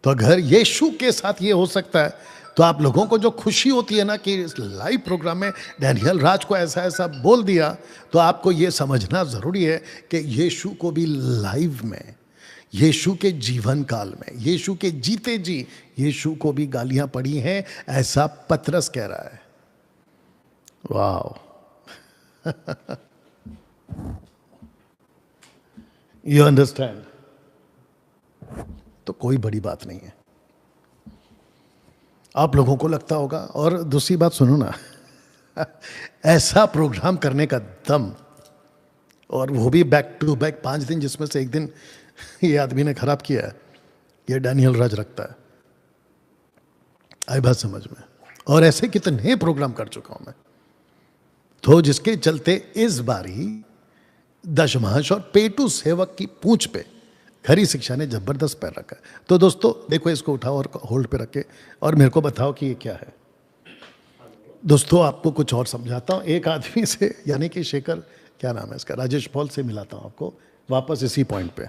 तो अगर यीशु के साथ ये हो सकता है, तो आप लोगों को जो खुशी होती है ना कि इस लाइव प्रोग्राम में डैनियल राज को ऐसा ऐसा बोल दिया, तो आपको ये समझना जरूरी है कि यीशु को भी लाइव में, यीशु के जीवन काल में, यीशु के जीते जी यीशु को भी गालियां पड़ी हैं, ऐसा पतरस कह रहा है। वाह यू अंडरस्टैंड। तो कोई बड़ी बात नहीं है। आप लोगों को लगता होगा, और दूसरी बात सुनो ना ऐसा प्रोग्राम करने का दम, और वो भी बैक टू बैक 5 दिन, जिसमें से एक दिन ये आदमी ने खराब किया है, ये डैनियल राज रखता है। आई बात समझ में? और ऐसे कितने प्रोग्राम कर चुका हूं मैं, तो जिसके चलते इस बारी दशमांश और पेटू सेवक की पूंछ पे खरी शिक्षा ने जबरदस्त पैर रखा है। तो दोस्तों देखो, इसको उठाओ और होल्ड पे रखे और मेरे को बताओ कि ये क्या है। दोस्तों आपको कुछ और समझाता हूँ। एक आदमी से, यानी कि शेखर, क्या नाम है इसका, राजेश पॉल से मिलाता हूँ आपको वापस इसी पॉइंट पे।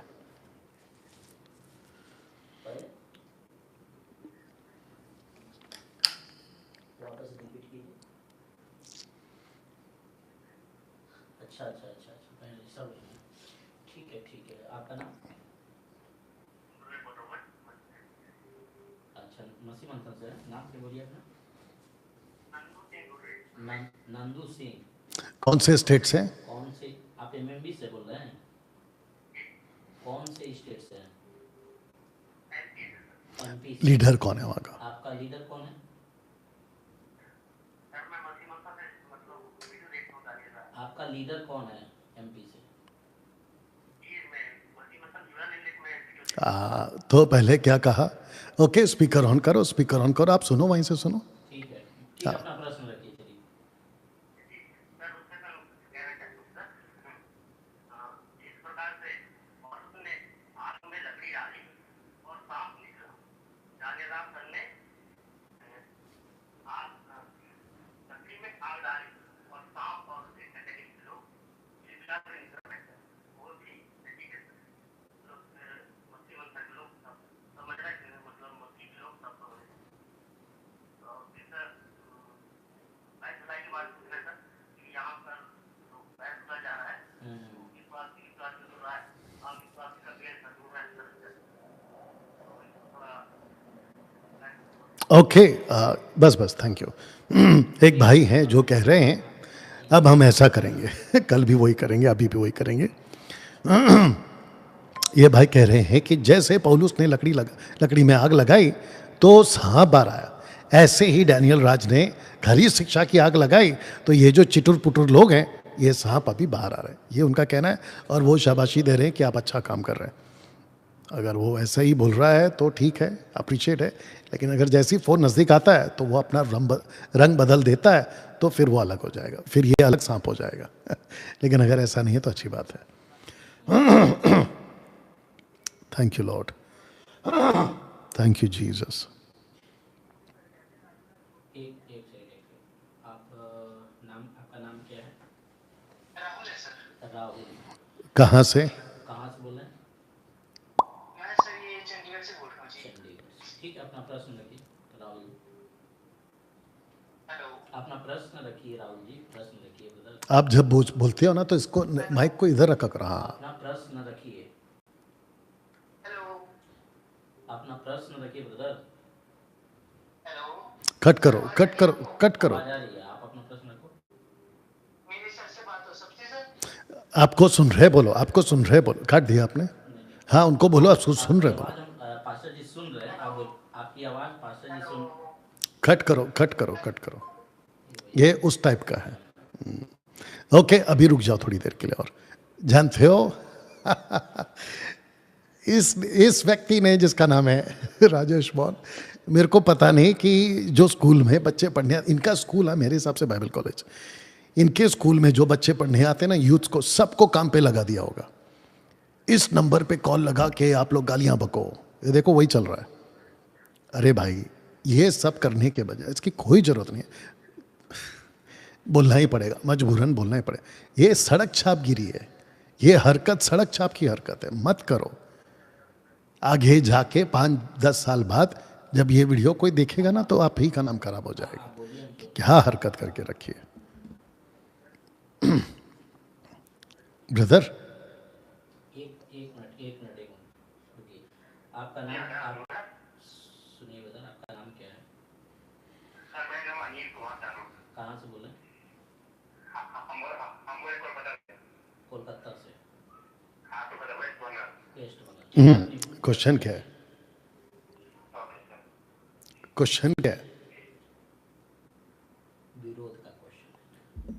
अच्छा, ठीक है। आपका नाम? अच्छा, मसीह मंथन से नाम क्या बोलिए अपना? नंदू सिंह। कौन से स्टेट से? कौन से? आप एमएमबी से बोल रहे हैं? कौन से स्टेट से हैं? एमपी से। लीडर कौन है वहाँ का? आपका लीडर कौन है? आपका लीडर कौन है एमपी से? तो पहले क्या कहा? ओके, स्पीकर ऑन करो, स्पीकर ऑन करो, आप सुनो, वहीं से सुनो। ठीक है, अपना प्रश्न रखिए। चलिए। ओके, बस बस, थैंक यू। एक भाई हैं जो कह रहे हैं अब हम ऐसा करेंगे कल भी वही करेंगे, अभी भी वही करेंगे। ये भाई कह रहे हैं कि जैसे पौलुस ने लकड़ी में आग लगाई तो सांप बाहर आया, ऐसे ही डैनियल राज ने खरी शिक्षा की आग लगाई तो ये जो चिटुर पुटुर लोग हैं ये सांप अभी बाहर आ रहे हैं, ये उनका कहना है। और वो शाबाशी दे रहे हैं कि आप अच्छा काम कर रहे हैं। अगर वो ऐसा ही बोल रहा है तो ठीक है, अप्रिशिएट है। लेकिन अगर जैसे ही फ़ोन नज़दीक आता है तो वो अपना रंग बदल देता है तो फिर वो अलग हो जाएगा, फिर ये अलग सांप हो जाएगा। लेकिन अगर ऐसा नहीं है तो अच्छी बात है। Thank you Lord, thank you Jesus. एक सेकंड, आपका नाम क्या है? राहुल है सर। राहुल। कहाँ से? कहाँ से बोल रहे हैं? मैं सर ये चंडीगढ़ से बोल रहा हूँ जी। चंडीगढ़। ठीक है, अपना प्रश्न रखिए राहुल। हेलो। अपना प्रश्न रखिए राहुल जी, प्रश्न रखिए ब्रदर। आप जब बोलते हो ना तो इसको माइक को इधर रखा करो। हाँ, अपना प्रश्न रखिए। हेलो। अपना प्रश्न रखिए ब्रदर। हेलो। कट करो, कट करो, कट करो। आवाज आ रही है, आप अपना प्रश्न रखो। मेरे सर से बात हो सकती है सर? आपको सुन रहे बोलो, आपको सुन रहे बोलो। काट दिया आपने? हाँ, उनको बोलो आप सुन रहे बोलो। आवाज हम पास्टर जी सुन रहे हैं, आपकी आवाज पास्टर जी सुन। कट करो, कट करो, कट करो। ये उस टाइप का है। ओके, अभी रुक जाओ थोड़ी देर के लिए और। जानते हो इस व्यक्ति ने, जिसका नाम है राजेश मौन, मेरे को पता नहीं कि जो स्कूल में बच्चे पढ़ने, इनका स्कूल है मेरे हिसाब से बाइबल कॉलेज, इनके स्कूल में जो बच्चे पढ़ने आते हैं ना, यूथ को सबको काम पे लगा दिया होगा। इस नंबर पे कॉल लगा के आप लोग गालियां बको, ये देखो वही चल रहा है। अरे भाई, ये सब करने के बजाय इसकी कोई जरूरत नहीं है। बोलना ही पड़ेगा, मजबूरन बोलना ही पड़ेगा। ये सड़क छाप गिरी है, ये हरकत सड़क छाप की हरकत है, मत करो। आगे जाके 5-10 साल बाद जब ये वीडियो कोई देखेगा ना तो आप ही का नाम खराब हो जाएगा। क्या हरकत करके रखी है ब्रदर। एक मिनट रुकिए। आपका नाम, आप सुनिए ब्रदर, आपका नाम क्या है? सर मेरा नाम अनिल कुमार तारू। कहाँ से बोले? कोलकाता से। हाँ तो पता वेस्ट बंगाल। वेस्ट बंगाल। क्वेश्चन क्या है? Okay sir. क्वेश्चन क्या है? विरोध का क्वेश्चन।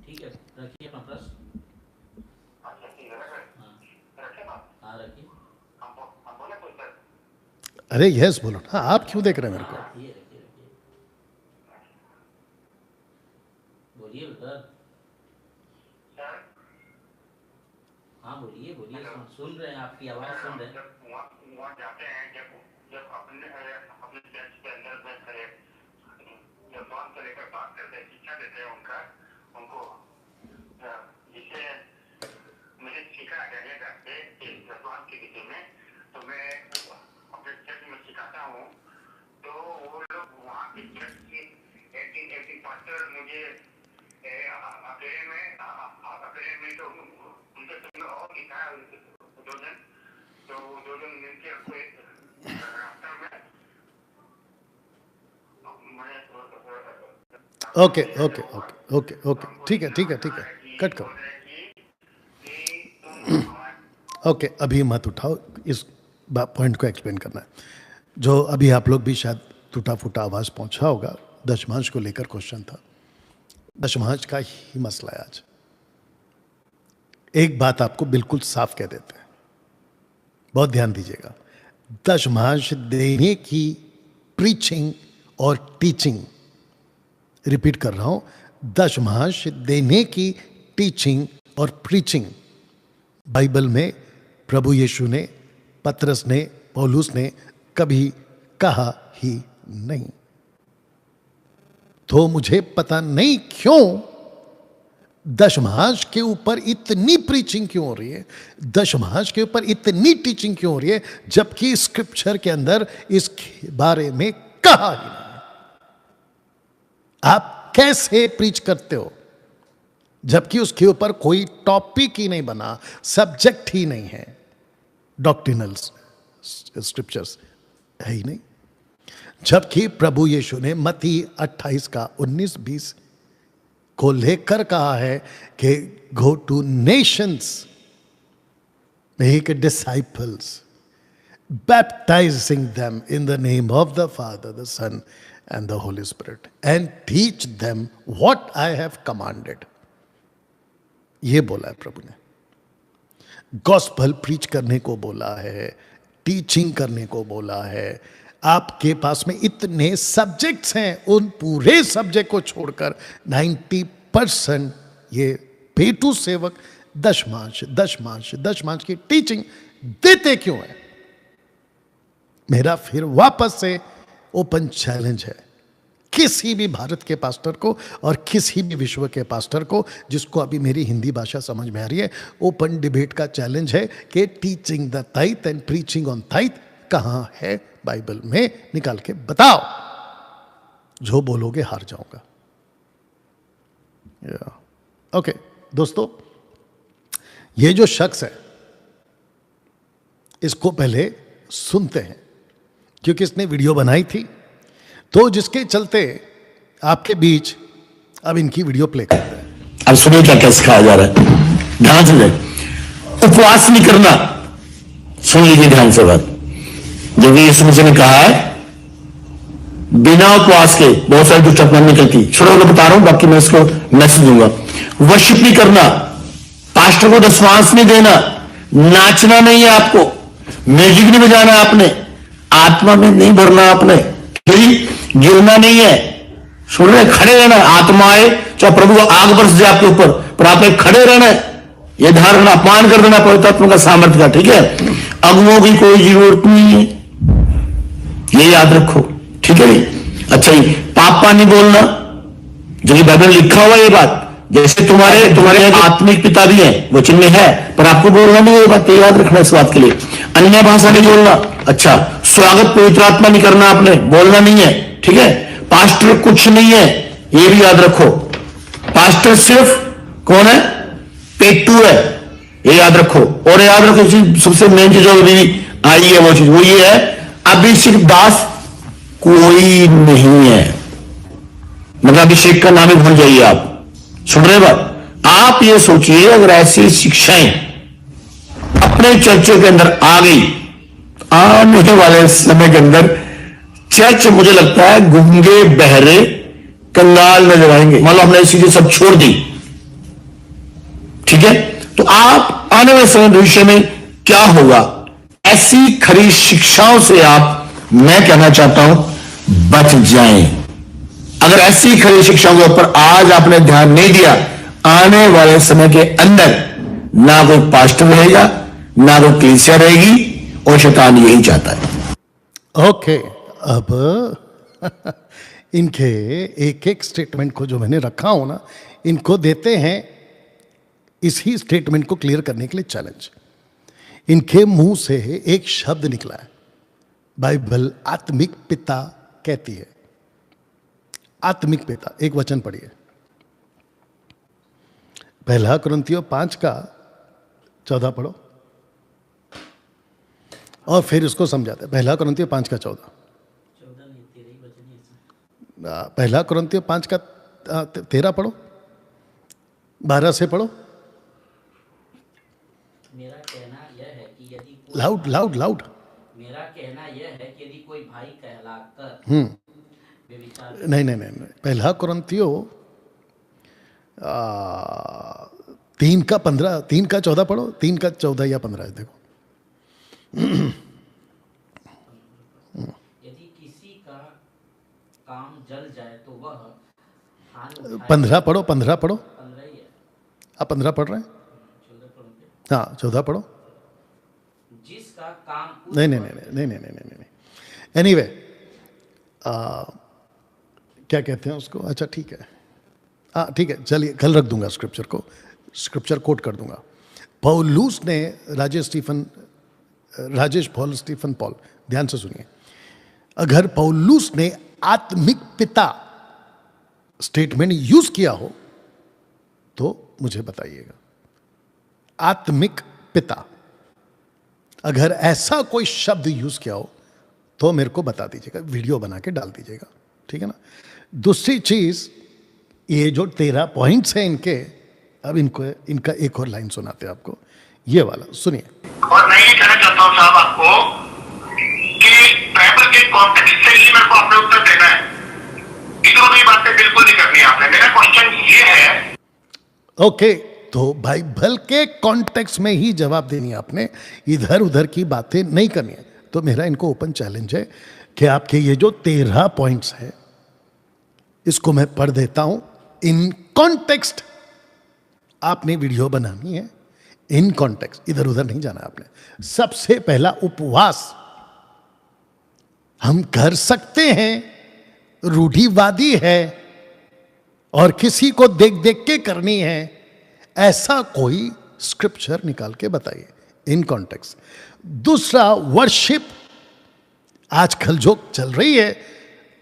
ठीक है, रखिए अपना प्रश्न। अच्छा ठीक है सर। हाँ रखे ना? हाँ रखिए। हम बोले कोई सर? अरे यस बोलो ना, आप क्यों देख रहे हैं मेरे को? रखिए बोलिए ब्रदर। सर हाँ बोलिए सुन रहे हैं, आपकी आवाज़ सुन रहे हैं। जब वहाँ जाते हैं, जब अपने चर्च के अंदर में खड़े जब भगवान को लेकर बात करते हैं, शिक्षा देते हैं उनको जिसे मुझे सीखा गया करते भगवान के विषय में, तो मैं अपने चर्च में सिखाता हूँ। तो वो लोग वहाँ के चर्च के एक पास्टर मुझे अकेले में तो उनके सामने और दिखाया दो जन मिलके रास्ता में okay okay okay okay okay, ठीक है ठीक है ठीक है, कट करो। ओके, अभी मत उठाओ, इस पॉइंट को एक्सप्लेन करना है। जो अभी आप लोग भी शायद टूटा फूटा आवाज़ पहुंचा होगा, दशमांश को लेकर क्वेश्चन था। दशमांश का ही मसला है आज। एक बात आपको बिल्कुल साफ कह देते हैं, बहुत ध्यान दीजिएगा। दशमांश देने की प्रीचिंग और टीचिंग, रिपीट कर रहा हूं, दशमांश देने की टीचिंग और प्रीचिंग बाइबल में प्रभु यीशु ने, पतरस ने, पौलुस ने कभी कहा ही नहीं। तो मुझे पता नहीं क्यों दशमांश के ऊपर इतनी प्रीचिंग क्यों हो रही है, दशमांश के ऊपर इतनी टीचिंग क्यों हो रही है, जबकि स्क्रिप्चर के अंदर इसके बारे में कहा ही नहीं। आप कैसे प्रीच करते हो जबकि उसके ऊपर कोई टॉपिक ही नहीं बना, सब्जेक्ट ही नहीं है, डॉक्ट्रिनल स्क्रिप्चर्स है ही नहीं। जबकि प्रभु यीशु ने मत्ती 28 का 19-20 को लेकर कहा है कि go two nations, make disciples, baptizing them in the name of the Father, the Son, and the Holy Spirit, and teach them what I have commanded. ये बोला है प्रभु ने। गॉस्पल प्रीच करने को बोला है, टीचिंग करने को बोला है। आपके पास में इतने सब्जेक्ट्स हैं, उन पूरे सब्जेक्ट को छोड़कर 90% ये पेटू सेवक दशमांश की टीचिंग देते क्यों है? मेरा फिर वापस से ओपन चैलेंज है किसी भी भारत के पास्टर को और किसी भी विश्व के पास्टर को जिसको अभी मेरी हिंदी भाषा समझ में आ रही है, ओपन डिबेट का चैलेंज है कि teaching the tithe and preaching on tithe कहां है बाइबल में, निकाल के बताओ। जो बोलोगे हार जाऊंगा। ओके दोस्तों, ये जो शख्स है इसको पहले सुनते हैं क्योंकि इसने वीडियो बनाई थी, तो जिसके चलते आपके बीच अब इनकी वीडियो प्ले करते हैं। अब सुनिए क्या सिखाया जा रहा है, ध्यान से उपवास नहीं करना। सुन लीजिए ध्यान से बात। जब यीशु मसीह ने कहा है बिना उपवास के बहुत सारी दुष्ट आत्मा निकलती, छोड़ो मैं बता रहा हूं, बाकी मैं इसको मैसेज दूंगा। वर्शिप नहीं करना, पास्टर को दशमांश नहीं देना, नाचना नहीं है आपको, म्यूजिक नहीं बजाना आपने, आत्मा में नहीं भरना आपने, गिरना नहीं है। सुन रहे, खड़े रहना। आत्मा आए चाहे प्रभु आग बरस जाए आपके ऊपर, पर आपने खड़े रहना है। यह ध्यान रखना, अपमान कर देना पवित्र आत्मा का सामर्थ्य का, ठीक है। अगुओं की कोई जरूरत नहीं है, ये याद रखो, ठीक है। अच्छा ही पापा नहीं बोलना, जो बाइबल में लिखा हुआ ये बात, जैसे तुम्हारे आत्मिक पिता भी है, वो चिन्ह है, पर आपको बोलना नहीं है, ये बात याद रखना इस बात के लिए। अन्य भाषा नहीं बोलना। अच्छा, स्वागत पवित्र आत्मा नहीं करना आपने, बोलना नहीं है, ठीक है। पास्टर कुछ नहीं है, ये भी याद रखो। पास्टर सिर्फ कौन है? पेटू है, ये याद रखो। और याद रखो सबसे मेन चीज अभी आई है, वो चीज वो ये है, अभिषेक दास कोई नहीं है। मतलब अभिषेक का नाम ही भूल जाइए आप। सुन रहे बात? आप ये सोचिए अगर ऐसी शिक्षाएं अपने चर्चों के अंदर आ गई, आने वाले समय के अंदर चर्च मुझे लगता है गूंगे बहरे कंगाल नजर आएंगे। मतलब हमने ये चीजें सब छोड़ दी, ठीक है। तो आप आने वाले समय भविष्य में क्या होगा, ऐसी खरी शिक्षाओं से आप, मैं कहना चाहता हूं, बच जाएं। अगर ऐसी खरी शिक्षाओं के ऊपर आज आपने ध्यान नहीं दिया, आने वाले समय के अंदर ना कोई पास्टर रहेगा, ना कोई कलीसिया रहेगी, और शैतान यही चाहता है। ओके, अब इनके एक एक स्टेटमेंट को जो मैंने रखा हो ना, इनको देते हैं इसी स्टेटमेंट को क्लियर करने के लिए चैलेंज। इनके मुंह से एक शब्द निकला है, बाइबल आत्मिक पिता कहती है। आत्मिक पिता, एक वचन पढ़िए, 1 कुरिन्थियों 5 का 14 पढ़ो और फिर उसको समझाते हैं। 1 कुरिन्थियों 5 का 14, 1 कुरिन्थियों 5 का 13 पढ़ो, 12 से पढ़ो। मेरा कहना यह है कि यदि लाउड लाउड लाउड। मेरा कहना यह है कि यदि कोई भाई कहलाकर व्यभिचार, नहीं, 1 कुरिन्थियों 3 का 15, 3 का 14 पढ़ो, 3 का 14 या 15 है, देखो। यदि किसी का काम जल जाए तो वह हानि उठाए। 15 पढ़ो, 15 पढ़ो। 15 ही है, आप 15 पढ़ रहे हैं? 14 पढ़ोगे। हाँ, 14 पढ़ो। जिसका काम नहीं। एनीवे, क्या कहते हैं उसको? अच्छा ठीक है, हाँ ठीक है, चलिए कल रख दूंगा स्क्रिप्चर को, स्क्रिप्चर कोट कर दूंगा। पौलुस ने राजेश पॉल स्टीफन पॉल, ध्यान से सुनिए, अगर पौलुस ने आत्मिक पिता स्टेटमेंट यूज किया हो तो मुझे बताइएगा। आत्मिक पिता, अगर ऐसा कोई शब्द यूज किया हो तो मेरे को बता दीजिएगा, वीडियो बना के डाल दीजिएगा, ठीक है ना। दूसरी चीज, ये जो 13 पॉइंट्स हैं इनके, अब इनको इनका एक और लाइन सुनाते हैं आपको, ये वाला सुनिए। और मैं ये कहना चाहता हूँ साहब आपको कि बाइबल के कॉन्टेक्स्ट से ही मेरे को अपने उत्तर देना है, इधर उधर बातें बिल्कुल नहीं करनी आपने। मेरा क्वेश्चन ये है, ओके, तो बाइबल के कॉन्टेक्स्ट में ही जवाब देनी है आपने, इधर उधर की बातें नहीं करनी है। तो मेरा इनको ओपन चैलेंज है कि आपके ये जो 13 पॉइंट्स है इसको मैं पढ़ देता हूं इन कॉन्टेक्स्ट। आपने वीडियो बनानी है इन कॉन्टेक्स्ट, इधर उधर नहीं जाना आपने। सबसे पहला, उपवास हम कर सकते हैं, रूढ़िवादी है और किसी को देख देख के करनी है, ऐसा कोई स्क्रिप्चर निकाल के बताइए इन कॉन्टेक्स्ट। दूसरा, वर्शिप आजकल जो चल रही है,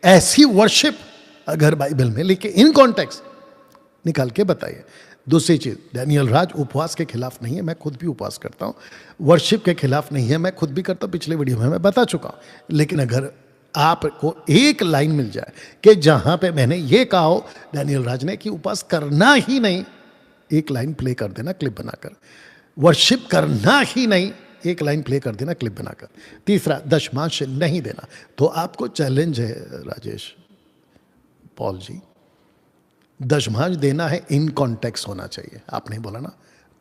ऐसी वर्शिप अगर बाइबल में लिखे इन कॉन्टेक्स्ट निकाल के बताइए। दूसरी चीज, डैनियल राज उपवास के खिलाफ नहीं है, मैं खुद भी उपवास करता हूं। वर्शिप के खिलाफ नहीं है, मैं खुद भी करता हूं, पिछले वीडियो में मैं बता चुका हूं। लेकिन अगर आपको एक लाइन मिल जाए कि जहां पे मैंने ये कहा हो डैनियल राज ने कि उपवास करना ही नहीं, एक लाइन प्ले कर देना क्लिप बनाकर। वर्शिप करना ही नहीं, एक लाइन प्ले कर देना क्लिप बनाकर। तीसरा, दशमांश नहीं देना। तो आपको चैलेंज है राजेश पॉल जी, दशमांश देना है, इन कॉन्टेक्स्ट होना चाहिए। आपने बोला ना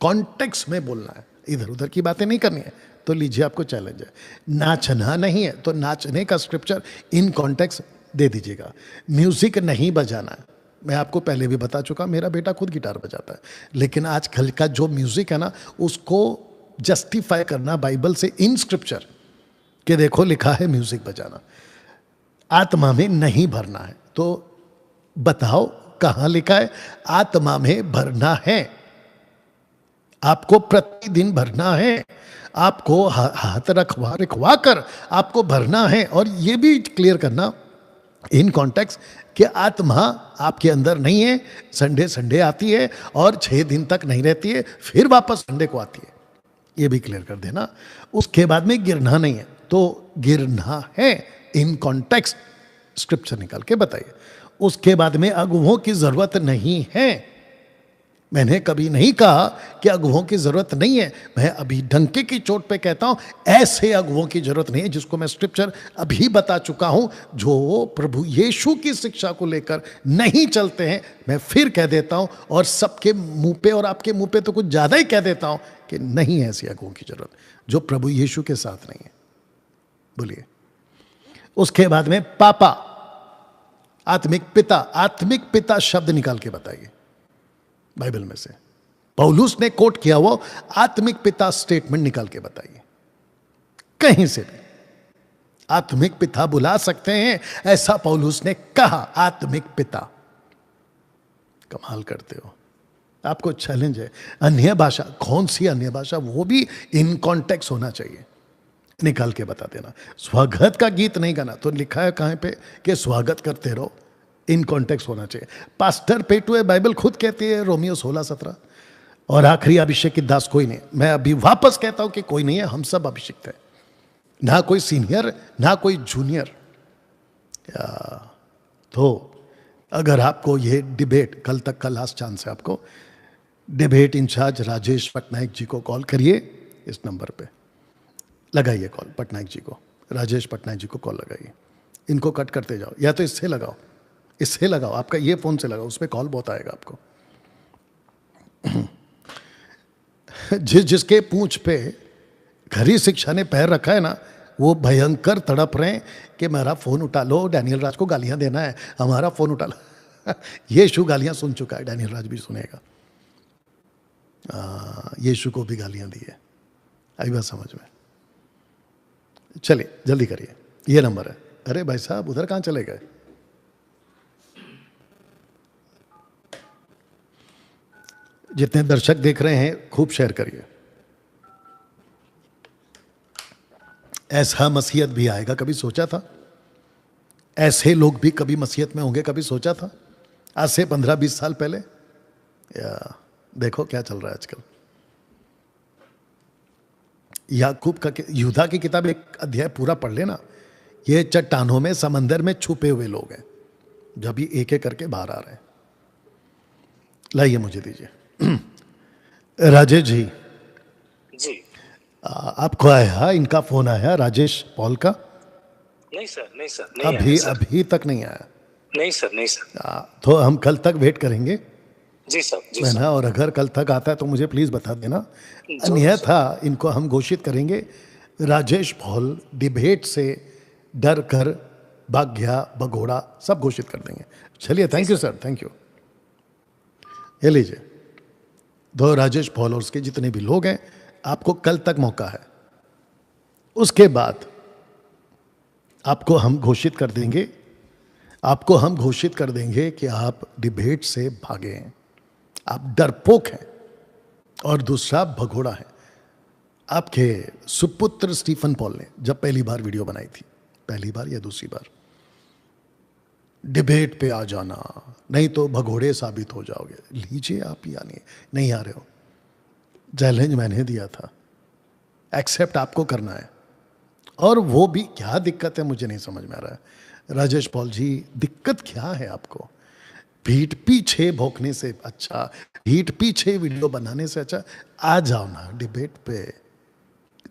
कॉन्टेक्स्ट में बोलना है, इधर उधर की बातें नहीं करनी है। तो लीजिए, आपको चैलेंज है। नाचना नहीं है तो नाचने का स्क्रिप्चर इन कॉन्टेक्स्ट दे दीजिएगा। म्यूजिक नहीं बजाना है, मैं आपको पहले भी बता चुका, मेरा बेटा खुद गिटार बजाता है। लेकिन आजकल का जो म्यूजिक है ना, उसको जस्टिफाई करना बाइबल से इन स्क्रिप्चर कि देखो लिखा है म्यूजिक बजाना, आत्मा में नहीं भरना है। तो बताओ कहां लिखा है आत्मा में भरना है? आपको प्रतिदिन भरना है, आपको हाथ रखवा कर आपको भरना है। और ये भी क्लियर करना इन कॉन्टेक्स्ट कि आत्मा आपके अंदर नहीं है, संडे आती है और 6 दिन तक नहीं रहती है, फिर वापस संडे को आती है, ये भी क्लियर कर देना। उसके बाद में गिरना नहीं है, तो गिरना है, इन कॉन्टेक्स्ट स्क्रिप्चर निकाल के बताइए। उसके बाद में अगुवों की जरूरत नहीं है। मैंने कभी नहीं कहा कि अगुवों की जरूरत नहीं है, मैं अभी डंके की चोट पे कहता हूं ऐसे अगुवों की जरूरत नहीं है, जिसको मैं स्क्रिप्चर अभी बता चुका हूं, जो प्रभु यीशु की शिक्षा को लेकर नहीं चलते हैं। मैं फिर कह देता हूं, और सबके मुंह पे और आपके मुंह पे तो कुछ ज्यादा ही कह देता हूं कि नहीं है ऐसी अगुवों की जरूरत जो प्रभु यीशु के साथ नहीं है। बोलिए। उसके बाद में पापा, आत्मिक पिता शब्द निकाल के बताइए बाइबल में से। पौलुस ने कोट किया वो आत्मिक पिता स्टेटमेंट निकाल के बताइए, कहीं से भी। आत्मिक पिता बुला सकते हैं, ऐसा पौलुस ने कहा, आत्मिक पिता। कमाल करते हो। आपको चैलेंज है, अन्य भाषा, कौन सी अन्य भाषा, वो भी इन कॉन्टेक्स्ट होना चाहिए, निकाल के बता देना। स्वागत का गीत नहीं गाना, तो लिखा है कहां पे कि स्वागत करते रहो, इन कॉन्टेक्स्ट होना चाहिए। पास्टर पेटुए बाइबल खुद कहती है, रोमियो 16:17। और आखिरी, अभिषेक की दास कोई नहीं। मैं अभी वापस कहता हूं कि कोई नहीं है, हम सब अभिषिक्त है, ना कोई सीनियर ना कोई जूनियर। तो अगर आपको ये डिबेट, कल तक का लास्ट चांस है आपको, डिबेट इंचार्ज राजेश पटनायक जी को कॉल करिए, इस नंबर पे लगाइए कॉल, पटनायक जी को, राजेश पटनायक जी को कॉल लगाइए। इनको कट करते जाओ, या तो इससे लगाओ, इससे लगाओ, आपका ये फोन से लगाओ, उसमें कॉल बहुत आएगा आपको। जिसके पूंछ पे घरी शिक्षा ने पैर रखा है ना, वो भयंकर तड़प रहे हैं कि मेरा फोन उठा लो, डैनियल राज को गालियां देना है, हमारा फोन उठा लो। यीशु गालियां सुन चुका है, डैनियल राज भी सुनेगा। यीशु को भी गालियां दी है, आई बात समझ में? चलिए जल्दी करिए, ये नंबर है। अरे भाई साहब, उधर कहां चले गए? जितने दर्शक देख रहे हैं, खूब शेयर करिए। ऐसा मसीहत भी आएगा, कभी सोचा था? ऐसे लोग भी कभी मसीहत में होंगे, कभी सोचा था? आज से 15-20 साल पहले। या देखो क्या चल रहा है आजकल। याकूब का, यूदा की किताब एक अध्याय पूरा पढ़ लेना। ये चट्टानों में, समंदर में छुपे हुए लोग हैं, जब ये एक एक करके बाहर आ रहे हैं। लाइए मुझे दीजिए। राजेश जी, जी आपको आया, इनका फोन आया राजेश पॉल का? नहीं सर, नहीं सर, नहीं अभी आया सर। अभी तक नहीं आया? नहीं सर, नहीं सर। तो हम कल तक वेट करेंगे, जी सर, जी है सर। ना? और अगर कल तक आता है तो मुझे प्लीज बता देना, जरूर अन्यथा इनको हम घोषित करेंगे राजेश पॉल डिबेट से डर कर भाग गया, भगोड़ा, सब घोषित कर देंगे। चलिए, thank you sir, thank you. ये लीजिए, दो राजेश पॉल और उसके जितने भी लोग हैं, आपको कल तक मौका है। उसके बाद आपको हम घोषित कर देंगे, आपको हम घोषित कर देंगे कि आप डिबेट से भागे हैं, आप डरपोक हैं, और दूसरा भगोड़ा है। आपके सुपुत्र स्टीफन पॉल ने जब पहली बार वीडियो बनाई थी, पहली बार या दूसरी बार, डिबेट पे आ जाना, नहीं तो भगोड़े साबित हो जाओगे। लीजिए आप, यानी नहीं आ रहे हो, चैलेंज मैंने दिया था, एक्सेप्ट आपको करना है। और वो भी क्या दिक्कत है मुझे नहीं समझ में आ रहा है। राजेश पॉल जी, दिक्कत क्या है आपको? पीठ पीछे भोंकने से अच्छा, पीठ पीछे वीडियो बनाने से अच्छा आ जाओ ना डिबेट पे।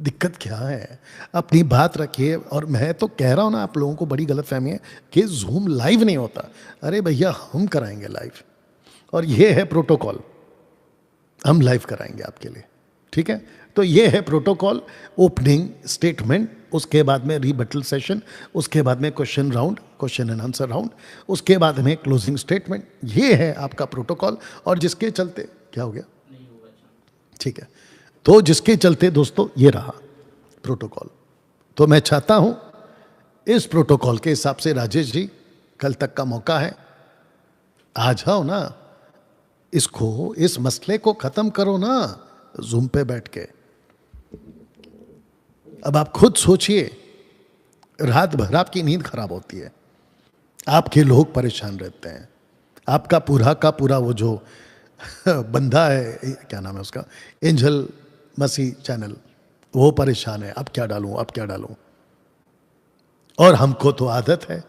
दिक्कत क्या है? अपनी बात रखिए। और मैं तो कह रहा हूं ना, आप लोगों को बड़ी गलतफहमी है कि जूम लाइव नहीं होता। अरे भैया, हम कराएंगे लाइव, और ये है प्रोटोकॉल, हम लाइव कराएंगे आपके लिए, ठीक है? तो ये है प्रोटोकॉल। ओपनिंग स्टेटमेंट, उसके बाद में रिबटल सेशन, उसके बाद में question round, question and answer round, उसके बाद में क्लोजिंग स्टेटमेंट। ये है आपका प्रोटोकॉल। और जिसके चलते क्या हो गया, ठीक है, तो जिसके चलते दोस्तों ये रहा प्रोटोकॉल। तो मैं चाहता हूं इस प्रोटोकॉल के हिसाब से राजेश जी, कल तक का मौका है, आ जाओ ना, इसको, इस मसले को खत्म करो ना जूम पे बैठ के। अब आप खुद सोचिए, रात भर आपकी नींद खराब होती है, आपके लोग परेशान रहते हैं, आपका पूरा का पूरा वो जो बंदा है, क्या नाम है उसका, एंजल मसीह चैनल, वो परेशान है, अब क्या डालूं, अब क्या डालूं। और हमको तो आदत है,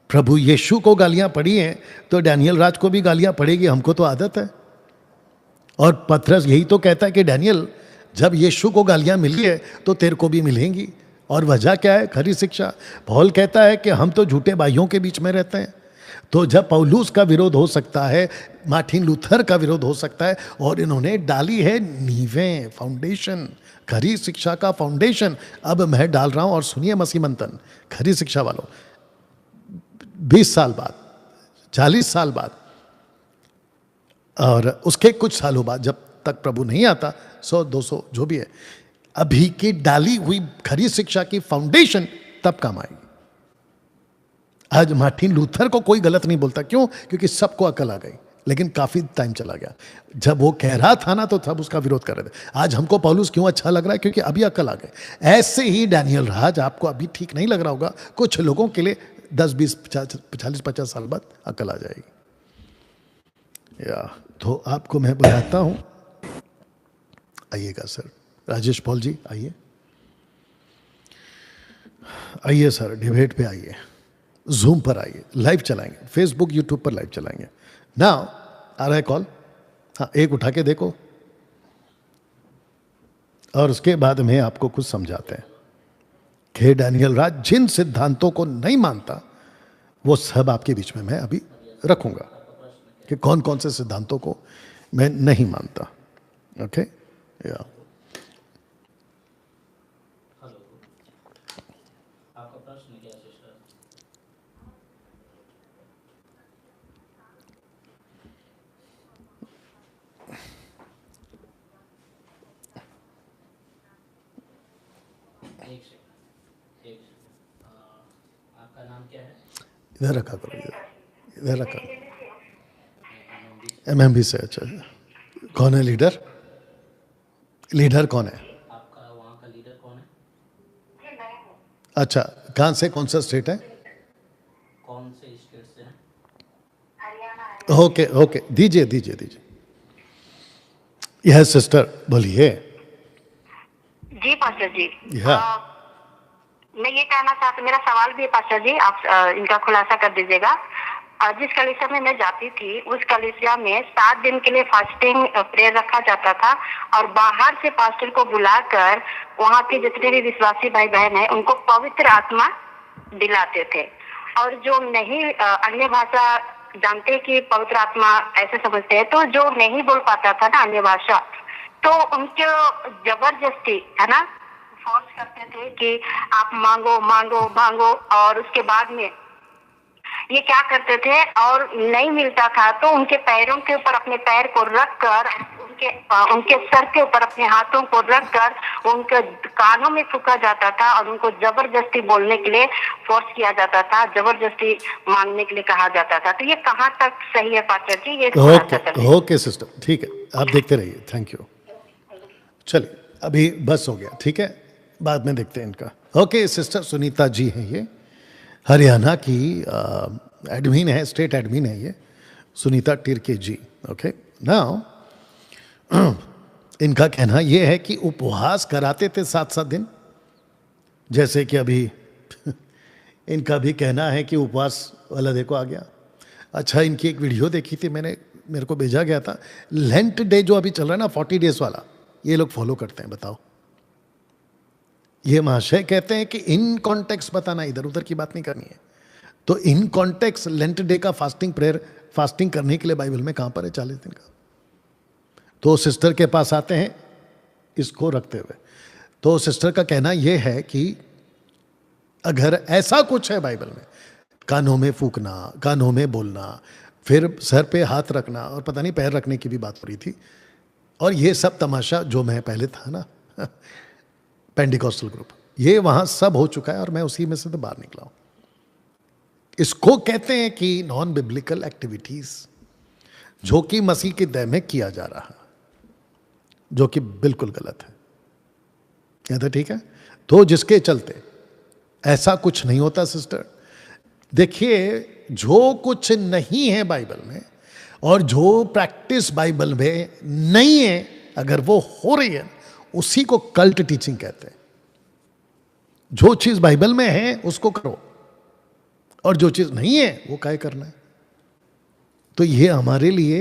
प्रभु यीशु को गालियां पड़ी हैं तो डैनियल राज को भी गालियां पड़ेगी, हमको तो आदत है। और पतरस यही तो कहता है कि डैनियल, जब यीशु को गालियां मिली है तो तेरे को भी मिलेंगी। और वजह क्या है? खरी शिक्षा। पौल कहता है कि हम तो झूठे भाइयों के बीच में रहते हैं। तो जब पौलुस का विरोध हो सकता है, मार्टिन लूथर का विरोध हो सकता है, और इन्होंने डाली है नींवें, फाउंडेशन, खरी शिक्षा का फाउंडेशन, अब मैं डाल रहा हूं। और सुनिए मसीह मंथन, खरी शिक्षा वालों, 20 साल बाद, 40 साल बाद, और उसके कुछ सालों बाद, जब तक प्रभु नहीं आता, 100, 200 जो भी है, अभी की डाली हुई खरी शिक्षा की फाउंडेशन तब काम आएगी। आज मार्टिन लूथर को कोई गलत नहीं बोलता, क्यों? क्योंकि सबको अकल आ गई, लेकिन काफी टाइम चला गया। जब वो कह रहा था ना, तो सब उसका विरोध कर रहे थे। आज हमको पौलुस क्यों अच्छा लग रहा है? क्योंकि अभी अकल आ गई। ऐसे ही डैनियल राज आपको अभी ठीक नहीं लग रहा होगा, कुछ लोगों के लिए 10, 20, 40, 50 साल बाद अकल आ जाएगी। या तो आपको मैं बुलाता हूं, आइएगा सर। राजेश पॉल जी आइए, आइए सर, डिबेट पे आइए, जूम पर आइए, लाइव चलाएंगे, फेसबुक यूट्यूब पर लाइव चलाएंगे। ना आ रहा है कॉल? हाँ, एक उठा के देखो, और उसके बाद में आपको कुछ समझाते हैं कि डैनियल राज जिन सिद्धांतों को नहीं मानता, वो सब आपके बीच में मैं अभी रखूंगा कि कौन कौन से सिद्धांतों को मैं नहीं मानता। ओके, या आपका प्रश्न क्या है सिस्टर? एक सेकंड, आपका नाम क्या है? इधर रखा करो, इधर रखा। MMB से? अच्छा, कौन है लीडर? लीडर कौन है आपका वहाँ का लीडर कौन है? अच्छा, कहाँ से, कौन सा स्टेट है? कौन से स्टेट से हैं? ओके ओके, दीजिए दीजिए दीजिए। यह सिस्टर बोलिए। जी पास्टर जी, या मैं ये कहना चाहती, मेरा सवाल भी है पास्टर जी, आप इनका खुलासा कर दीजिएगा। जिस कलीसिया में मैं जाती थी उस कलीसिया में 7 दिन के लिए फास्टिंग प्रेयर रखा जाता था और बाहर से पास्टर को बुलाकर वहाँ के जितने भी विश्वासी भाई बहन हैं उनको पवित्र आत्मा दिलाते थे। और जो नहीं अन्य भाषा जानते कि पवित्र आत्मा ऐसे समझते हैं, तो जो नहीं बोल पाता था ना अन्य भाषा, तो उनको जबरदस्ती है ना फोर्स करते थे कि आप मांगो मांगो मांगो। और उसके बाद में ये क्या करते थे, और नहीं मिलता था तो उनके पैरों के ऊपर अपने पैर को रखकर, उनके सर के ऊपर अपने हाथों को रखकर उनके कानों में फूंका जाता था और उनको जबरदस्ती बोलने के लिए फोर्स किया जाता था, जबरदस्ती मांगने के लिए कहा जाता था। तो ये कहाँ तक सही है पास्टर जी? ये ओके सिस्टर, ठीक है, आप देखते रहिए। Thank you. चलिए अभी बस हो गया, ठीक है, बाद में देखते हैं इनका। ओके सिस्टर सुनीता जी हैं, ये हरियाणा की एडमिन है, स्टेट एडमिन है ये, सुनीता टिरके जी। ओके नाउ इनका कहना ये है कि उपवास कराते थे 7-7 दिन, जैसे कि अभी इनका भी कहना है कि उपवास वाला देखो आ गया। अच्छा, इनकी एक वीडियो देखी थी मैंने, मेरे को भेजा गया था, लेंट डे जो अभी चल रहा है ना 40 डेज वाला, ये लोग फॉलो करते हैं। बताओ, ये महाशय कहते हैं कि इन कॉन्टेक्स्ट बताना, इधर उधर की बात नहीं करनी है। तो इन कॉन्टेक्स्ट लेंट डे का फास्टिंग प्रेयर, फास्टिंग करने के लिए बाइबल में कहां पर है 40 दिन का? तो सिस्टर के पास आते हैं इसको रखते हुए। तो सिस्टर का कहना यह है कि अगर ऐसा कुछ है बाइबल में, कानों में फूकना, कानों में बोलना, फिर सर पे हाथ रखना और पता नहीं पैर रखने की भी बात हो रही थी, और ये सब तमाशा जो मैं पहले था ना पेंटिकॉस्टल ग्रुप, ये वहां सब हो चुका है और मैं उसी में से तो बाहर निकला हूं। इसको कहते हैं कि नॉन बिब्लिकल एक्टिविटीज, जो कि मसीह की देह में किया जा रहा है, जो कि बिल्कुल गलत है। कहते ठीक है, तो जिसके चलते ऐसा कुछ नहीं होता सिस्टर। देखिए, जो कुछ नहीं है बाइबल में और जो प्रैक्टिस बाइबल में नहीं है, अगर वो हो रही है, उसी को कल्ट टीचिंग कहते हैं। जो चीज बाइबल में है उसको करो, और जो चीज नहीं है वो काहे करना है। तो ये हमारे लिए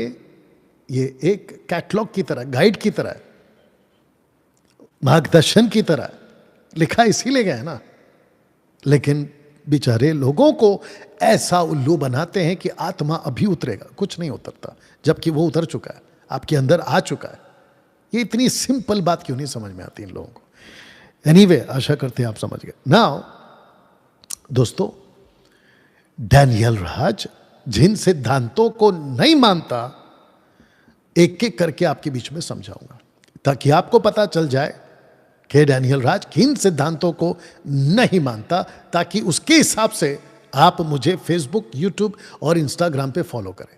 ये एक कैटलॉग की तरह, गाइड की तरह, मार्गदर्शन की तरह लिखा इसीलिए गया है ना। लेकिन बेचारे लोगों को ऐसा उल्लू बनाते हैं कि आत्मा अभी उतरेगा, कुछ नहीं उतरता, जबकि वो उतर चुका है, आपके अंदर आ चुका है। ये इतनी सिंपल बात क्यों नहीं समझ में आती इन लोगों को? एनीवे, आशा करते हैं आप समझ गए। नाउ दोस्तों, डैनियल राज जिन सिद्धांतों को नहीं मानता, एक एक करके आपके बीच में समझाऊंगा, ताकि आपको पता चल जाए कि डैनियल राज किन सिद्धांतों को नहीं मानता, ताकि उसके हिसाब से आप मुझे फेसबुक, यूट्यूब और इंस्टाग्राम पे फॉलो करें।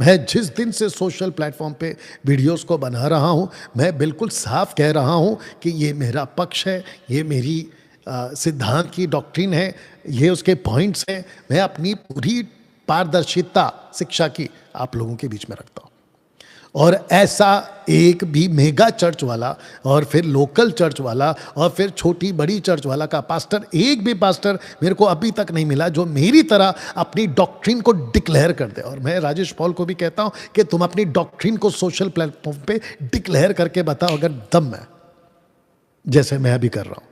मैं जिस दिन से सोशल प्लेटफॉर्म पे वीडियोस को बना रहा हूं, मैं बिल्कुल साफ कह रहा हूं कि ये मेरा पक्ष है, ये मेरी सिद्धांत की डॉक्ट्रिन है, ये उसके पॉइंट्स हैं। मैं अपनी पूरी पारदर्शिता शिक्षा की आप लोगों के बीच में रखता हूं। और ऐसा एक भी मेगा चर्च वाला और फिर लोकल चर्च वाला और फिर छोटी बड़ी चर्च वाला का पास्टर, एक भी पास्टर मेरे को अभी तक नहीं मिला जो मेरी तरह अपनी डॉक्ट्रिन को डिक्लेयर कर दे। और मैं राजेश पॉल को भी कहता हूं कि तुम अपनी डॉक्ट्रिन को सोशल प्लेटफॉर्म पे डिक्लेयर करके बताओ, अगर दम है, जैसे मैं अभी कर रहा हूं।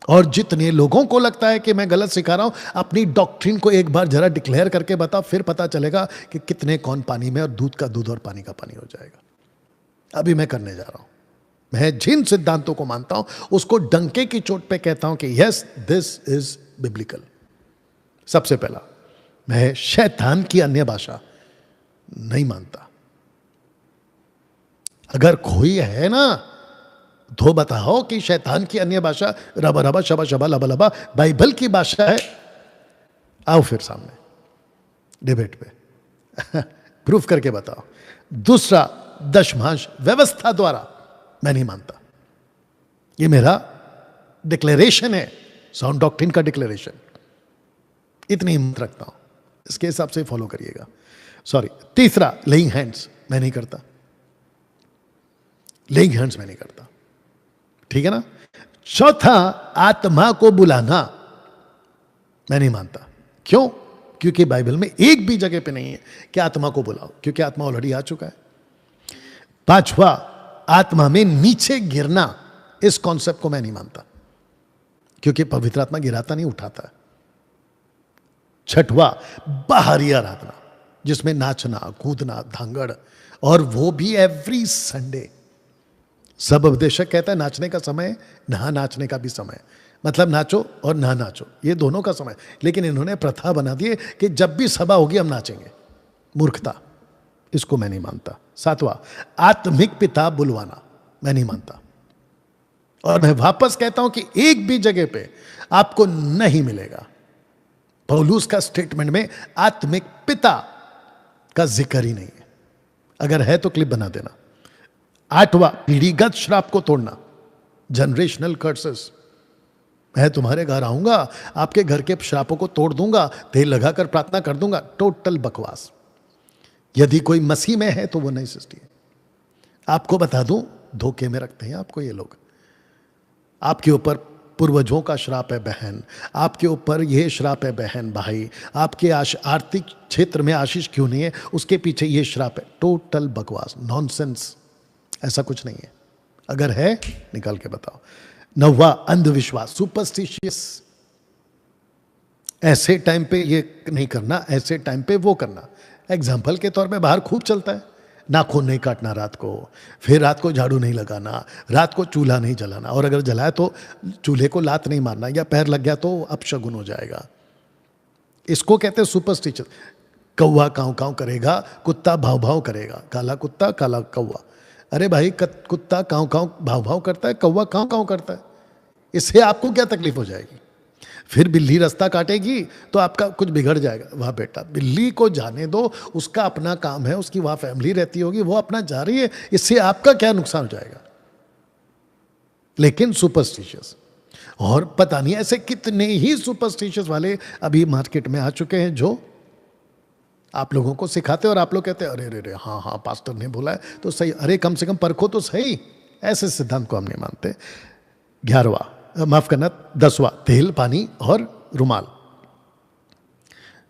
और जितने लोगों को लगता है कि मैं गलत सिखा रहा हूं, अपनी डॉक्ट्रिन को एक बार जरा डिक्लेयर करके बताओ, फिर पता चलेगा कि कितने कौन पानी में और दूध का दूध और पानी का पानी हो जाएगा। अभी मैं करने जा रहा हूं। मैं जिन सिद्धांतों को मानता हूं उसको डंके की चोट पे कहता हूं कि यस, दिस इज बिब्लिकल। सबसे पहला, मैं शैतान की अन्य भाषा नहीं मानता। अगर कोई है ना तो बताओ कि शैतान की अन्य भाषा रबा रबा शबा शबा लबा लबा बाइबल की भाषा है, आओ फिर सामने डिबेट पे प्रूफ करके बताओ। दूसरा, दशमांश व्यवस्था द्वारा मैं नहीं मानता। ये मेरा डिक्लेरेशन है, साउंड डॉक्ट्रिन का डिक्लेरेशन। इतनी हिम्मत रखता हूं, इसके हिसाब से फॉलो करिएगा। सॉरी। तीसरा, लेइंग हैंड्स मैं नहीं करता। लेइंग हैंड्स मैं नहीं करता, ठीक है ना। चौथा, आत्मा को बुलाना मैं नहीं मानता। क्यों? क्योंकि बाइबल में एक भी जगह पे नहीं है कि आत्मा को बुलाओ, क्योंकि आत्मा ऑलरेडी आ चुका है। पांचवा, आत्मा में नीचे गिरना, इस कॉन्सेप्ट को मैं नहीं मानता, क्योंकि पवित्र आत्मा गिराता नहीं, उठाता है। छठवा, बाहरी आराधना जिसमें नाचना, कूदना, धांगड़, और वो भी एवरी संडे। सब उपदेशक कहता है नाचने का समय ना नाचने का भी समय, मतलब नाचो और ना नाचो, ये दोनों का समय। लेकिन इन्होंने प्रथा बना दी है कि जब भी सभा होगी हम नाचेंगे। मूर्खता, इसको मैं नहीं मानता। सातवां, आत्मिक पिता बुलवाना मैं नहीं मानता। और मैं वापस कहता हूं कि एक भी जगह पे आपको नहीं मिलेगा पौलुस का स्टेटमेंट में आत्मिक पिता का जिक्र ही नहीं है। अगर है तो क्लिप बना देना। आठवां, पीढ़ीगत श्राप को तोड़ना, जनरेशनल कर्सेस। मैं तुम्हारे घर आऊंगा, आपके घर के श्रापों को तोड़ दूंगा, तेल लगाकर प्रार्थना कर दूंगा। टोटल बकवास। यदि कोई मसीह में है तो वो नई सृष्टि है। आपको बता दूं, धोखे में रखते हैं आपको ये लोग। आपके ऊपर पूर्वजों का श्राप है बहन, आपके ऊपर ये श्राप है बहन भाई, आपके आर्थिक क्षेत्र में आशीष क्यों नहीं है, उसके पीछे ये श्राप है। टोटल बकवास, नॉनसेंस। ऐसा कुछ नहीं है। अगर है निकाल के बताओ। नौवां, अंधविश्वास, सुपरस्टिशियस। ऐसे टाइम पे ये नहीं करना, ऐसे टाइम पे वो करना। एग्जाम्पल के तौर पे बाहर खूब चलता है, नाखून नहीं काटना रात को, फिर रात को झाड़ू नहीं लगाना, रात को चूल्हा नहीं जलाना, और अगर जलाए तो चूल्हे को लात नहीं मारना, या पैर लग गया तो अपशगुन हो जाएगा। इसको कहते हैं सुपरस्टिशन। कौवा काँव काँव करेगा, कुत्ता भाव भाव करेगा, काला कुत्ता काला कौवा। अरे भाई, कुत्ता काँव काँव भाव भाव करता है, कौवा काँव काँव करता है, इससे आपको क्या तकलीफ हो जाएगी? फिर बिल्ली रास्ता काटेगी तो आपका कुछ बिगड़ जाएगा। वाह बेटा, बिल्ली को जाने दो, उसका अपना काम है, उसकी वहां फैमिली रहती होगी, वो अपना जा रही है, इससे आपका क्या नुकसान हो जाएगा? लेकिन सुपरस्टिशियस, और पता नहीं ऐसे कितने ही सुपरस्टिशियस वाले अभी मार्केट में आ चुके हैं जो आप लोगों को सिखाते हैं, और आप लोग कहते हैं अरे रे रे, हाँ हाँ पास्टर ने बोला है तो सही। अरे कम से कम परखो तो सही। ऐसे सिद्धांत को हम नहीं मानते। 11वां, माफ करना 10वां, तेल, पानी और रुमाल।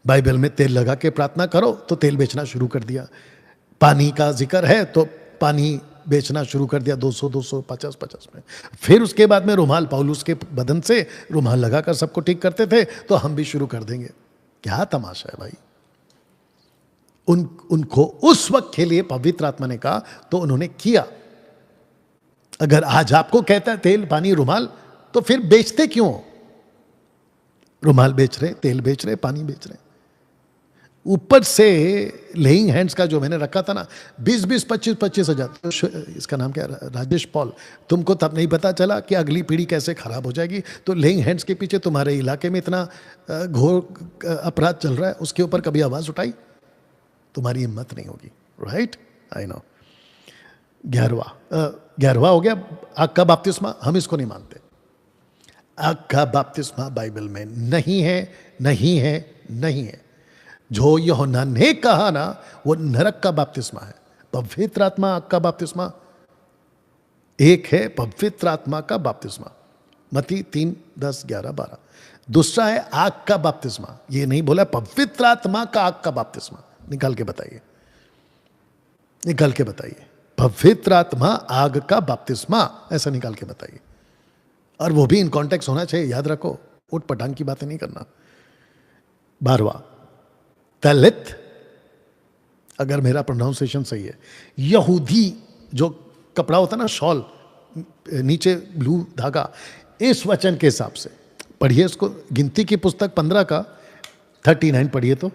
बाइबल में तेल लगा के प्रार्थना करो तो तेल बेचना शुरू कर दिया। पानी का जिक्र है तो पानी बेचना शुरू कर दिया 200 200 50 50 में। फिर उसके बाद में रुमाल, पौलुस के बदन से रुमाल लगाकर सबको ठीक करते थे, तो हम भी शुरू कर देंगे। क्या तमाशा है भाई। उनको उस वक्त के लिए पवित्र आत्मा ने कहा तो उन्होंने किया। अगर आज आपको कहता है तेल, पानी, रुमाल, तो फिर बेचते क्यों? रुमाल बेच रहे, तेल बेच रहे, पानी बेच रहे। ऊपर से लेइंग हैंड्स का जो मैंने रखा था ना, 20-20 25-25 हजार, तो इसका नाम क्या है, राजेश पॉल, तुमको तब नहीं पता चला कि अगली पीढ़ी कैसे खराब हो जाएगी। तो लेइंग हैंड्स के पीछे तुम्हारे इलाके में इतना घोर अपराध चल रहा है, उसके ऊपर कभी आवाज उठाई? तुम्हारी हिम्मत नहीं होगी। Right, I know. 11वां हो गया, आग का बपतिस्मा। हम इसको नहीं मानते। आग का बपतिस्मा बाइबल में नहीं है, नहीं है, नहीं है। जो यूहन्ना ने कहा ना, वो नरक का बपतिस्मा है। पवित्र आत्मा, आग का बपतिस्मा एक है। पवित्र आत्मा का बपतिस्मा मत्ती 3 10 11 12। दूसरा है आग का बपतिस्मा। ये नहीं बोला पवित्र आत्मा का आग का बपतिस्मा। निकाल के बताइए, निकाल के बताइए। पवित्र आत्मा आग का बपतिस्मा, ऐसा निकाल के बताइए। और वो भी इन कॉन्टेक्स्ट होना चाहिए, याद रखो। उठ पटांग की बातें नहीं करना। 12वां, तलित, अगर मेरा प्रोनाउंसिएशन सही है, यहूदी जो कपड़ा होता है ना, शॉल, नीचे ब्लू धागा, इस वचन के हिसाब से पढ़िए इसको। गिनती की पुस्तक 15 का 39 पढ़िए तो।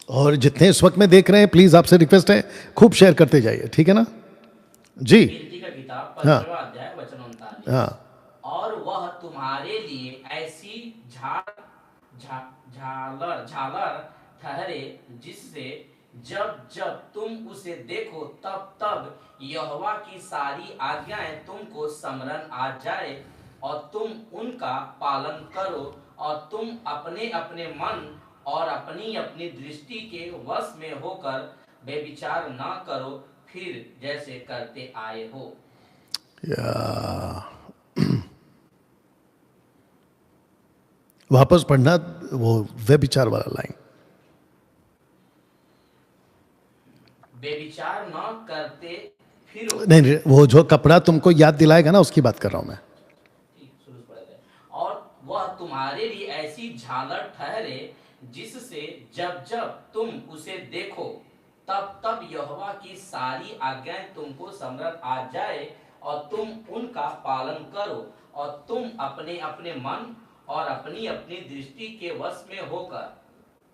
और जितने इस वक्त में देख रहे हैं, प्लीज आपसे रिक्वेस्ट है, खूब शेयर करते जाइए, ठीक है ना जी। गिनती का किताब 15वां अध्याय वचन 39। हाँ, और वह तुम्हारे लिए ऐसी झालर ठहरे जिससे जब जब तुम उसे देखो तब तब यहोवा की सारी आज्ञाएं तुमको स्मरण आ जाए, और तुम उनका पालन करो, और तुम अपने अपने मन और अपनी अपनी दृष्टि के वश में होकर बेविचार न करो, फिर जैसे करते आए हो। वापस पढ़ना वो व्यभिचार वाला लाइन। बेविचार न करते फिर नहीं, वो जो कपड़ा तुमको याद दिलाएगा ना, उसकी बात कर रहा हूं मैं। शुरू से पढ़ रहे। और वह तुम्हारे लिए ऐसी झालर ठहरे जिससे जब जब तुम उसे देखो तब तब यहोवा की सारी आज्ञाएं तुमको समृद्ध आ जाए और तुम उनका पालन करो, और तुम अपने अपने मन और अपनी अपनी दृष्टि के वश में होकर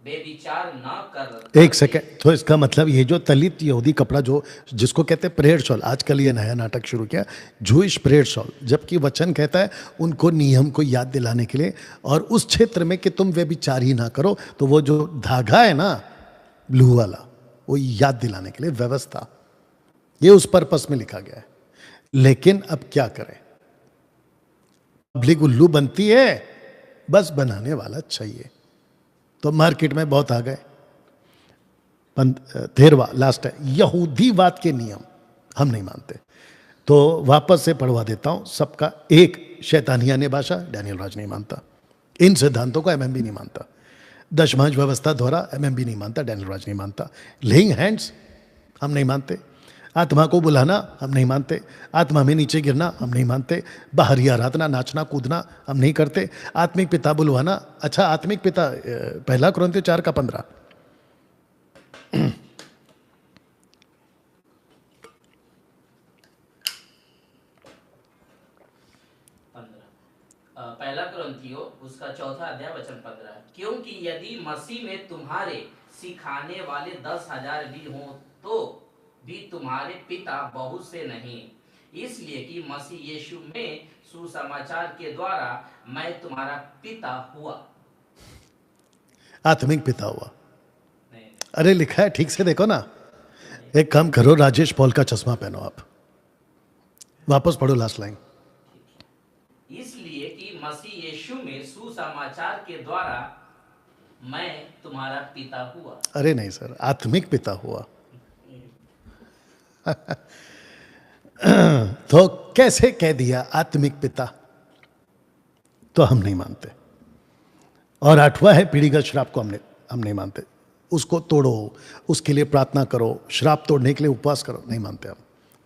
बेविचार न कर। एक सेकंड, तो इसका मतलब ये जो तलित यहूदी कपड़ा जो जिसको कहते हैं प्रेयर शॉल, आजकल ये नया नाटक शुरू किया, जूइश प्रेयर शॉल, जबकि वचन कहता है उनको नियम को याद दिलाने के लिए, और उस क्षेत्र में कि तुम व्यभिचार ही ना करो, तो वो जो धागा है ना ब्लू वाला, वो याद दिलाने के लिए व्यवस्था, ये उस पर्पस में लिखा गया है। लेकिन अब क्या करें, पब्लिक उल्लू बनती है, बस बनाने वाला चाहिए। तो मार्केट में बहुत आ गए। 13वां लास्ट है, यहूदीवाद के नियम हम नहीं मानते। तो वापस से पढ़वा देता हूं सबका। एक, शैतानियाने भाषा, डैनियल राज नहीं मानता। इन सिद्धांतों को एमएमबी नहीं मानता। दशमांश व्यवस्था द्वारा एमएमबी नहीं मानता, डैनियल राज नहीं मानता। लेइंग हैंड्स हम नहीं मानते। आत्मा को बुलाना हम नहीं मानते। आत्मा में नीचे गिरना हम नहीं मानते। बाहरी आराधना, नाचना कूदना हम नहीं करते। आत्मिक पिता बुलवाना, अच्छा आत्मिक पिता 1 कुरिन्थियों 4:15। पहला कुरिन्थियों उसका 4 अध्याय वचन 15। क्योंकि यदि मसीह में तुम्हारे सिखाने वाले 10,000 भी हों तो भी तुम्हारे पिता बहुत से नहीं, इसलिए कि मसीह यीशु में सुसमाचार के द्वारा मैं तुम्हारा पिता हुआ। आत्मिक पिता हुआ। अरे लिखा है, ठीक से देखो ना। एक काम करो, राजेश पॉल का चश्मा पहनो आप, वापस पढ़ो लास्ट लाइन। इसलिए कि मसीह यीशु में सुसमाचार के द्वारा मैं तुम्हारा पिता हुआ। अरे नहीं सर, आत्मिक पिता हुआ। तो कैसे कह दिया आत्मिक पिता? तो हम नहीं मानते। और 8वां है पीढ़ीगत श्राप को हम नहीं मानते। उसको तोड़ो, उसके लिए प्रार्थना करो, श्राप तोड़ने के लिए उपवास करो, नहीं मानते हम,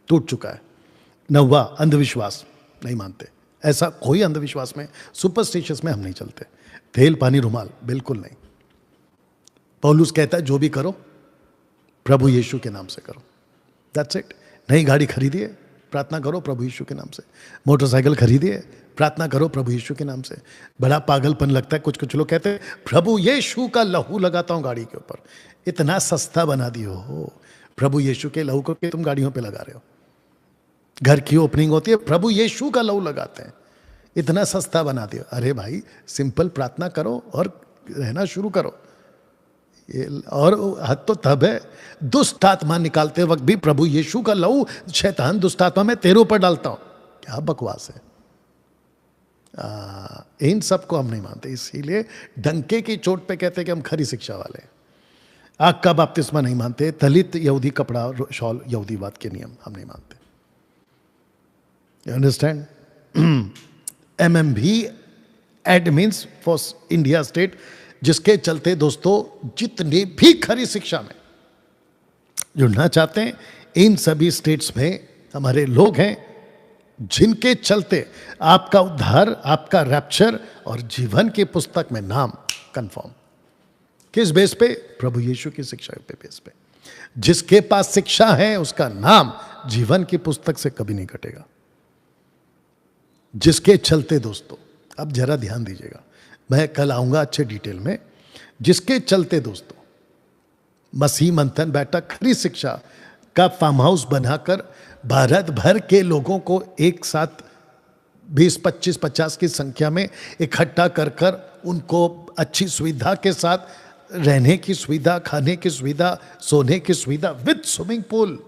टूट चुका है। 9वां अंधविश्वास, नहीं मानते। ऐसा कोई अंधविश्वास में, सुपरस्टिशियस में हम नहीं चलते। तेल पानी रुमाल बिल्कुल नहीं। पौलुस कहता है जो भी करो प्रभु यीशु के नाम से करो, दैट्स इट। नई गाड़ी खरीदिए, प्रार्थना करो प्रभु यीशु के नाम से। मोटरसाइकिल खरीदिए, प्रार्थना करो प्रभु यीशु के नाम से। बड़ा पागलपन लगता है, कुछ लोग कहते हैं प्रभु यीशु का लहू लगाता हूं गाड़ी के ऊपर। इतना सस्ता बना दियो हो प्रभु यीशु के लहू को कि तुम गाड़ियों पे लगा रहे हो। घर की ओपनिंग होती है, प्रभु यीशु का लहू लगाते हैं, इतना सस्ता बना दियो। अरे भाई सिंपल प्रार्थना करो और रहना शुरू करो। और हद तो तब है, दुष्ट आत्मा निकालते वक्त भी प्रभु यीशु का लहू, शैतान दुष्ट आत्मा में तेरे ऊपर डालता हूं। क्या बकवास है। इन सब को हम नहीं मानते, इसीलिए डंके की चोट पे कहते हैं कि हम खरी शिक्षा वाले। आग का बपतिस्मा नहीं मानते। दलित यहूदी कपड़ा शॉल, यहूदीवाद के नियम हम नहीं मानते। You understand? MMB ad means for India state, जिसके चलते दोस्तों जितने भी खरी शिक्षा में जुड़ना चाहते हैं, इन सभी स्टेट्स में हमारे लोग हैं, जिनके चलते आपका उद्धार, आपका रैप्चर और जीवन की पुस्तक में नाम कंफर्म। किस बेस पे? प्रभु यीशु की शिक्षा पे बेस पे। जिसके पास शिक्षा है उसका नाम जीवन की पुस्तक से कभी नहीं कटेगा। जिसके चलते दोस्तों, अब जरा ध्यान दीजिएगा, मैं कल आऊंगा अच्छे डिटेल में। जिसके चलते दोस्तों मसीह मंथन बैठक खरी शिक्षा का फार्म हाउस बनाकर भारत भर के लोगों को एक साथ 20, 25, 50 की संख्या में इकट्ठा कर कर उनको अच्छी सुविधा के साथ रहने की सुविधा, खाने की सुविधा, सोने की सुविधा विद स्विमिंग पूल।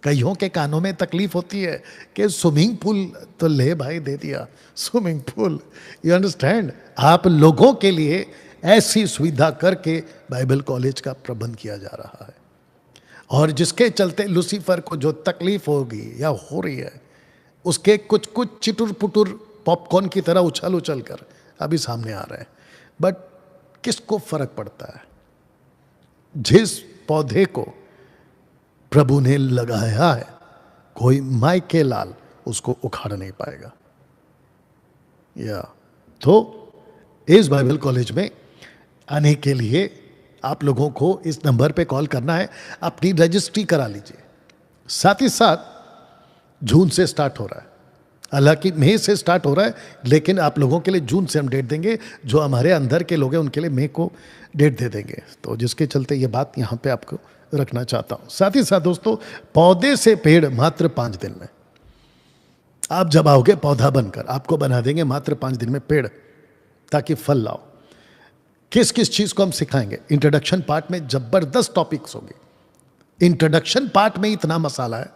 कईयों के कानों में तकलीफ होती है कि स्विमिंग पूल तो ले भाई, दे दिया स्विमिंग पूल। You understand? आप लोगों के लिए ऐसी सुविधा करके बाइबल कॉलेज का प्रबंध किया जा रहा है, और जिसके चलते लूसीफर को जो तकलीफ होगी या हो रही है, उसके कुछ कुछ चिटुर पुटुर पॉपकॉर्न की तरह उछल उछल कर अभी सामने आ रहे हैं। बट किसको फर्क पड़ता है? जिस पौधे को प्रभु ने लगाया है, कोई माई के लाल उसको उखाड़ नहीं पाएगा। या तो इस बाइबल कॉलेज में आने के लिए आप लोगों को इस नंबर पे कॉल करना है, अपनी रजिस्ट्री करा लीजिए। साथ ही साथ जून से स्टार्ट हो रहा है, हालांकि मई से स्टार्ट हो रहा है, लेकिन आप लोगों के लिए जून से हम डेट देंगे। जो हमारे अंदर के लोग हैं उनके लिए मई को डेट दे देंगे, तो जिसके चलते ये बात यहाँ पे आपको रखना चाहता हूँ। साथ ही साथ दोस्तों, पौधे से पेड़ मात्र 5 दिन में। आप जब आओगे पौधा बनकर, आपको बना देंगे मात्र 5 दिन में पेड़, ताकि फल लाओ। किस किस चीज को हम सिखाएंगे? इंट्रोडक्शन पार्ट में जबरदस्त टॉपिक्स होंगे। इंट्रोडक्शन पार्ट में इतना मसाला है,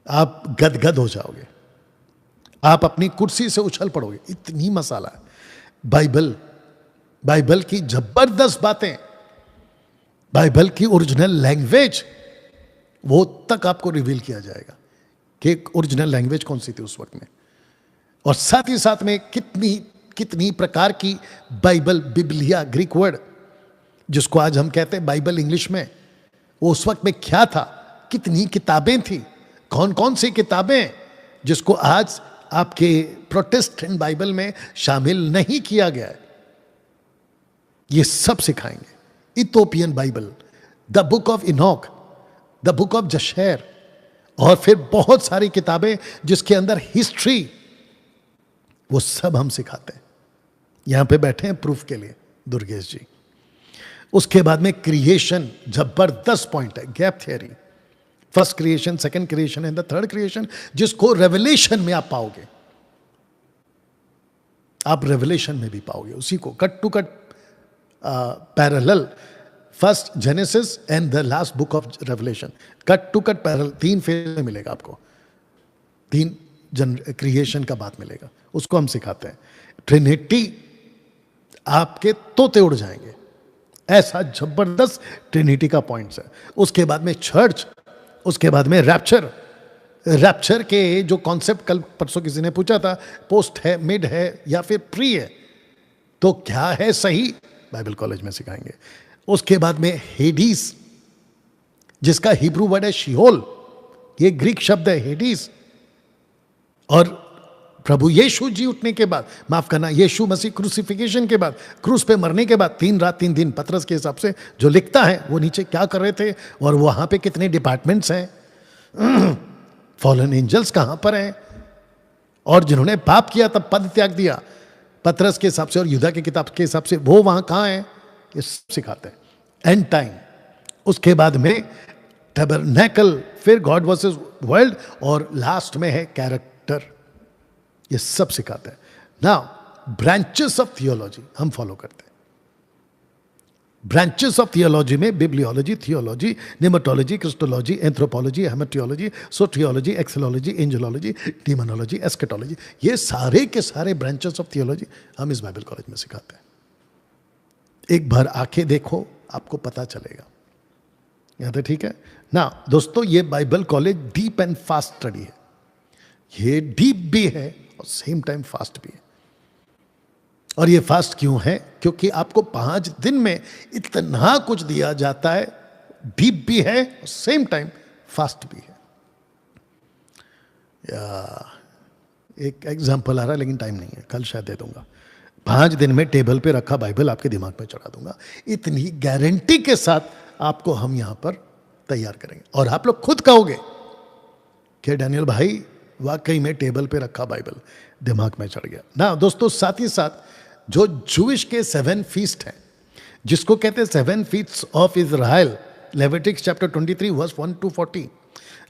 आप गदगद हो जाओगे, आप अपनी कुर्सी से उछल पड़ोगे, इतनी मसाला है। बाइबल की जबरदस्त बातें, बाइबल की ओरिजिनल लैंग्वेज, वो तक आपको रिवील किया जाएगा कि ओरिजिनल लैंग्वेज कौन सी थी उस वक्त में। और साथ ही साथ में कितनी प्रकार की बाइबल, बिबलिया ग्रीक वर्ड, जिसको आज हम कहते हैं बाइबल इंग्लिश में, वो उस वक्त में क्या था, कितनी किताबें थी, कौन कौन सी किताबें जिसको आज आपके प्रोटेस्टेंट बाइबल में शामिल नहीं किया गया है, ये सब सिखाएंगे। Ethiopian Bible, the Book of Enoch, the Book of Jasher, और फिर बहुत सारी किताबें जिसके अंदर हिस्ट्री, वो सब हम सिखाते हैं। यहां पे बैठे हैं प्रूफ के लिए दुर्गेश जी। उसके बाद में क्रिएशन, जबरदस्त पॉइंट है, gap theory, first creation, second creation and the third creation, जिसको रेवलेशन में आप पाओगे। आप रेवलेशन में भी पाओगे उसी को, cut to cut parallel, first genesis and the last book of revelation, cut to cut parallel, 3 phase में मिलेगा आपको, 3 क्रिएशन का बात मिलेगा, उसको हम सिखाते हैं। ट्रिनिटी, आपके तोते उड़ जाएंगे, ऐसा जबरदस्त ट्रिनिटी का पॉइंट्स है। उसके बाद में चर्च, उसके बाद में रैप्चर के जो कॉन्सेप्ट कल परसों किसी ने पूछा था, पोस्ट है, मिड है या फिर प्री है, तो क्या है सही, बाइबल कॉलेज में सिखाएंगे। उसके बाद में हेडीस, जिसका हिब्रू वर्ड है शिहोल, ये ग्रीक शब्द है हेडीस। और प्रभु यीशु जी उठने के बाद, माफ करना, यीशु मसीह क्रूसिफिकेशन के बाद, क्रूस पे मरने के बाद 3 रात 3 दिन, पतरस के हिसाब से जो लिखता है, वो नीचे क्या कर रहे थे और वहां पे कितने डिपार्टमेंट्स हैं, फॉलन एंजल्स कहां पर हैं, और जिन्होंने पाप किया तब पद त्याग दिया, पतरस के हिसाब से और यूदा की किताब के हिसाब से, वो वहां कहां है, ये सब सिखाते हैं। एंड टाइम, उसके बाद में टैबरनेकल, फिर गॉड वर्सेस वर्ल्ड, और लास्ट में है कैरेक्टर, ये सब सिखाते हैं। नाउ ब्रांचेस ऑफ थियोलॉजी हम फॉलो करते हैं। ब्रांचेस ऑफ थियोलॉजी में बिब्लियोलॉजी, थियोलॉजी, निमेटोलॉजी, क्रिस्टोलॉजी, एंथ्रोपोलॉजी, हेमेटियोलॉजी, सोट्रियोलॉजी, एक्सेलॉलॉजी, एंजेलॉलॉजी, डीमोनोलॉजी, एस्केटोलॉजी, ये सारे के सारे ब्रांचेस ऑफ थियोलॉजी हम इस बाइबल कॉलेज में सिखाते हैं। एक बार आके देखो, आपको पता चलेगा। यहां तक ठीक है ना दोस्तों? ये Bible college deep and fast study है। ये डीप भी है और सेम टाइम फास्ट भी है। और ये फास्ट क्यों है? क्योंकि आपको 5 दिन में इतना कुछ दिया जाता है, डीप भी है और सेम टाइम फास्ट भी है। या एक एग्जांपल आ रहा है लेकिन टाइम नहीं है, कल शायद दे दूंगा। 5 दिन में टेबल पे रखा बाइबल आपके दिमाग में चढ़ा दूंगा, इतनी गारंटी के साथ आपको हम यहां पर तैयार करेंगे। और आप लोग खुद कहोगे कि डैनियल भाई वाकई में टेबल पे रखा बाइबल दिमाग में चढ़ गया ना। दोस्तों साथ ही साथ जो जूइश के 7 फीस्ट हैं, जिसको कहते हैं 7 feast of Israel, Leviticus chapter 23 verse 1 to 40,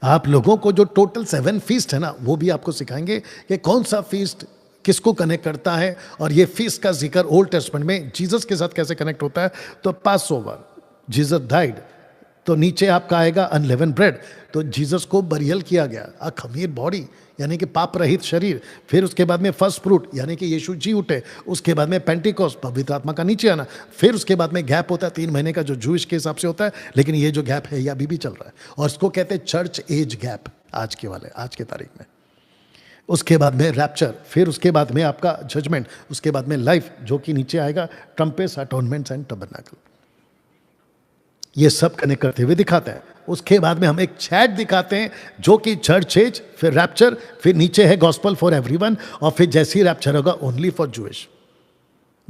आप लोगों को जो टोटल 7 फीस्ट है ना, वो भी आपको सिखाएंगे कि कौन सा फीस्ट किसको कनेक्ट करता है। और ये फीस्ट का जिक्र ओल्ड टेस्टमेंट में जीसस के साथ कैसे कनेक्ट होता है। तो पास ओवर, जीसस डाइड तो नीचे आपका आएगा अनलेवन ब्रेड। तो जीसस को बरियल किया गया, अखमीर बॉडी यानी कि पाप रहित शरीर। फिर उसके बाद में फर्स्ट फ्रूट यानी कि यीशु जी उठे। उसके बाद में पेंटिकोस्ट, पवित्र आत्मा का नीचे आना। फिर उसके बाद में गैप होता है 3 महीने का, जो जूइश के हिसाब से होता है, लेकिन ये जो गैप है ये अभी भी चल रहा है और इसको कहते हैं चर्च एज गैप, आज के वाले, आज के तारीख में। उसके बाद में रैप्चर, फिर उसके बाद में आपका जजमेंट, उसके बाद में लाइफ जो कि नीचे आएगा ट्रम्पेट्स, अटोनमेंट्स एंड टबरनेकल। ये सब कनेक्ट करते हुए दिखाते हैं। उसके बाद में हम एक चैट दिखाते हैं जो कि चर्च एज, फिर रैप्चर, फिर नीचे है गॉस्पल फॉर एवरीवन, और फिर जैसे ही रैप्चर होगा only for Jewish,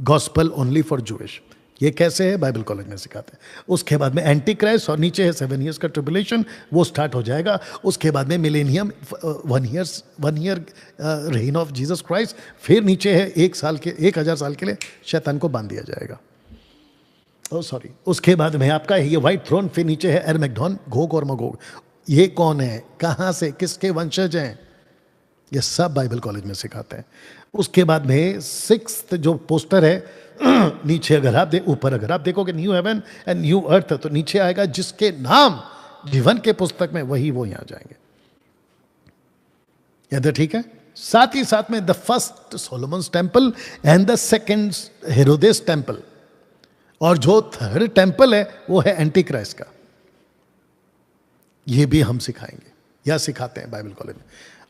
gospel only for Jewish. ये कैसे है बाइबल कॉलेज में सिखाते हैं। उसके बाद में एंटी क्राइस्ट, और नीचे है 7 ईयर्स का ट्रिबुलेशन, वो स्टार्ट हो जाएगा। उसके बाद में millennium, 1 year rain of Jesus Christ. फिर नीचे है 1000 साल के लिए शैतान को बांध दिया जाएगा। सॉरी, उसके बाद में आपका ये व्हाइट थ्रोन, फिर नीचे है एरमेगडॉन, गोग और मगोग। ये कौन है, कहाँ से, किसके वंशज हैं, ये सब बाइबल कॉलेज में सिखाते हैं। उसके बाद में 6th जो पोस्टर है नीचे अगर आप ऊपर अगर आप देखोगे न्यू हेवन एंड न्यू अर्थ, तो नीचे आएगा जिसके नाम जीवन के पुस्तक में, वही वो यहां जाएंगे। याद है, ठीक है। साथ ही साथ में the first Solomon's temple and the second Herod's temple, और जो थर्ड टेम्पल है वो है एंटी क्राइस्ट का। ये भी हम सिखाएंगे या सिखाते हैं बाइबल कॉलेज में।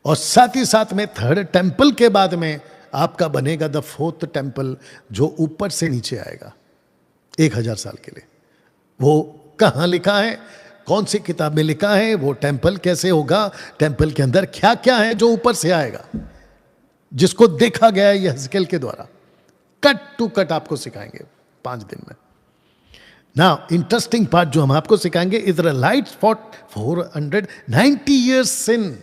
और साथ ही साथ में थर्ड टेम्पल के बाद में आपका बनेगा द 4th टेम्पल, जो ऊपर से नीचे आएगा 1000 साल के लिए। वो कहां लिखा है, कौन सी किताब में लिखा है, वो टेम्पल कैसे होगा, टेम्पल के अंदर क्या क्या है जो ऊपर से आएगा, जिसको देखा गया है यहेजकेल के द्वारा, कट टू कट आपको सिखाएंगे 5 दिन में। नाउ इंटरेस्टिंग पार्ट जो हम आपको सिखाएंगे, इजराइलाइट्स फॉर 490 ईयर्स सिन,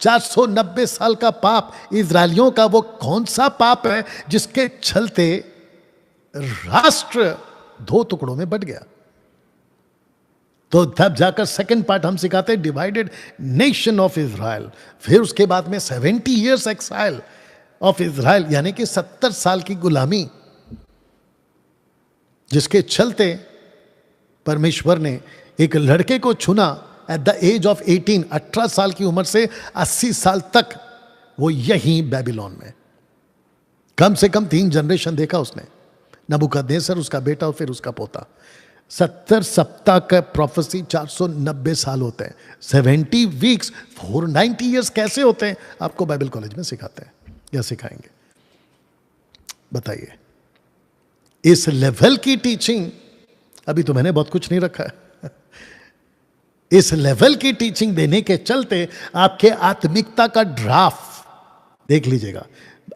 490 साल का पाप। इजरायलियों का वो कौन सा पाप है जिसके चलते राष्ट्र 2 टुकड़ों में बट गया। तो तब जाकर सेकंड पार्ट हम सिखाते हैं डिवाइडेड नेशन ऑफ इजराइल। फिर उसके बाद में 70 ईयर्स एक्साइल ऑफ इजराइल, यानी कि 70 साल की गुलामी, जिसके चलते परमेश्वर ने एक लड़के को चुना एट द एज ऑफ 18 साल की उम्र से 80 साल तक, वो यहीं बेबीलोन में कम से कम 3 जनरेशन देखा उसने, नबूकदनेस्सर, उसका बेटा और फिर उसका पोता। 70 सप्ताह का प्रोफेसी 490 साल होते हैं। 70 वीक्स 490 ईयर्स कैसे होते हैं, आपको बाइबल कॉलेज में सिखाते हैं या सिखाएंगे। बताइए, इस लेवल की टीचिंग, अभी तो मैंने बहुत कुछ नहीं रखा है, इस लेवल की टीचिंग देने के चलते आपके आत्मिकता का ड्राफ्ट देख लीजिएगा।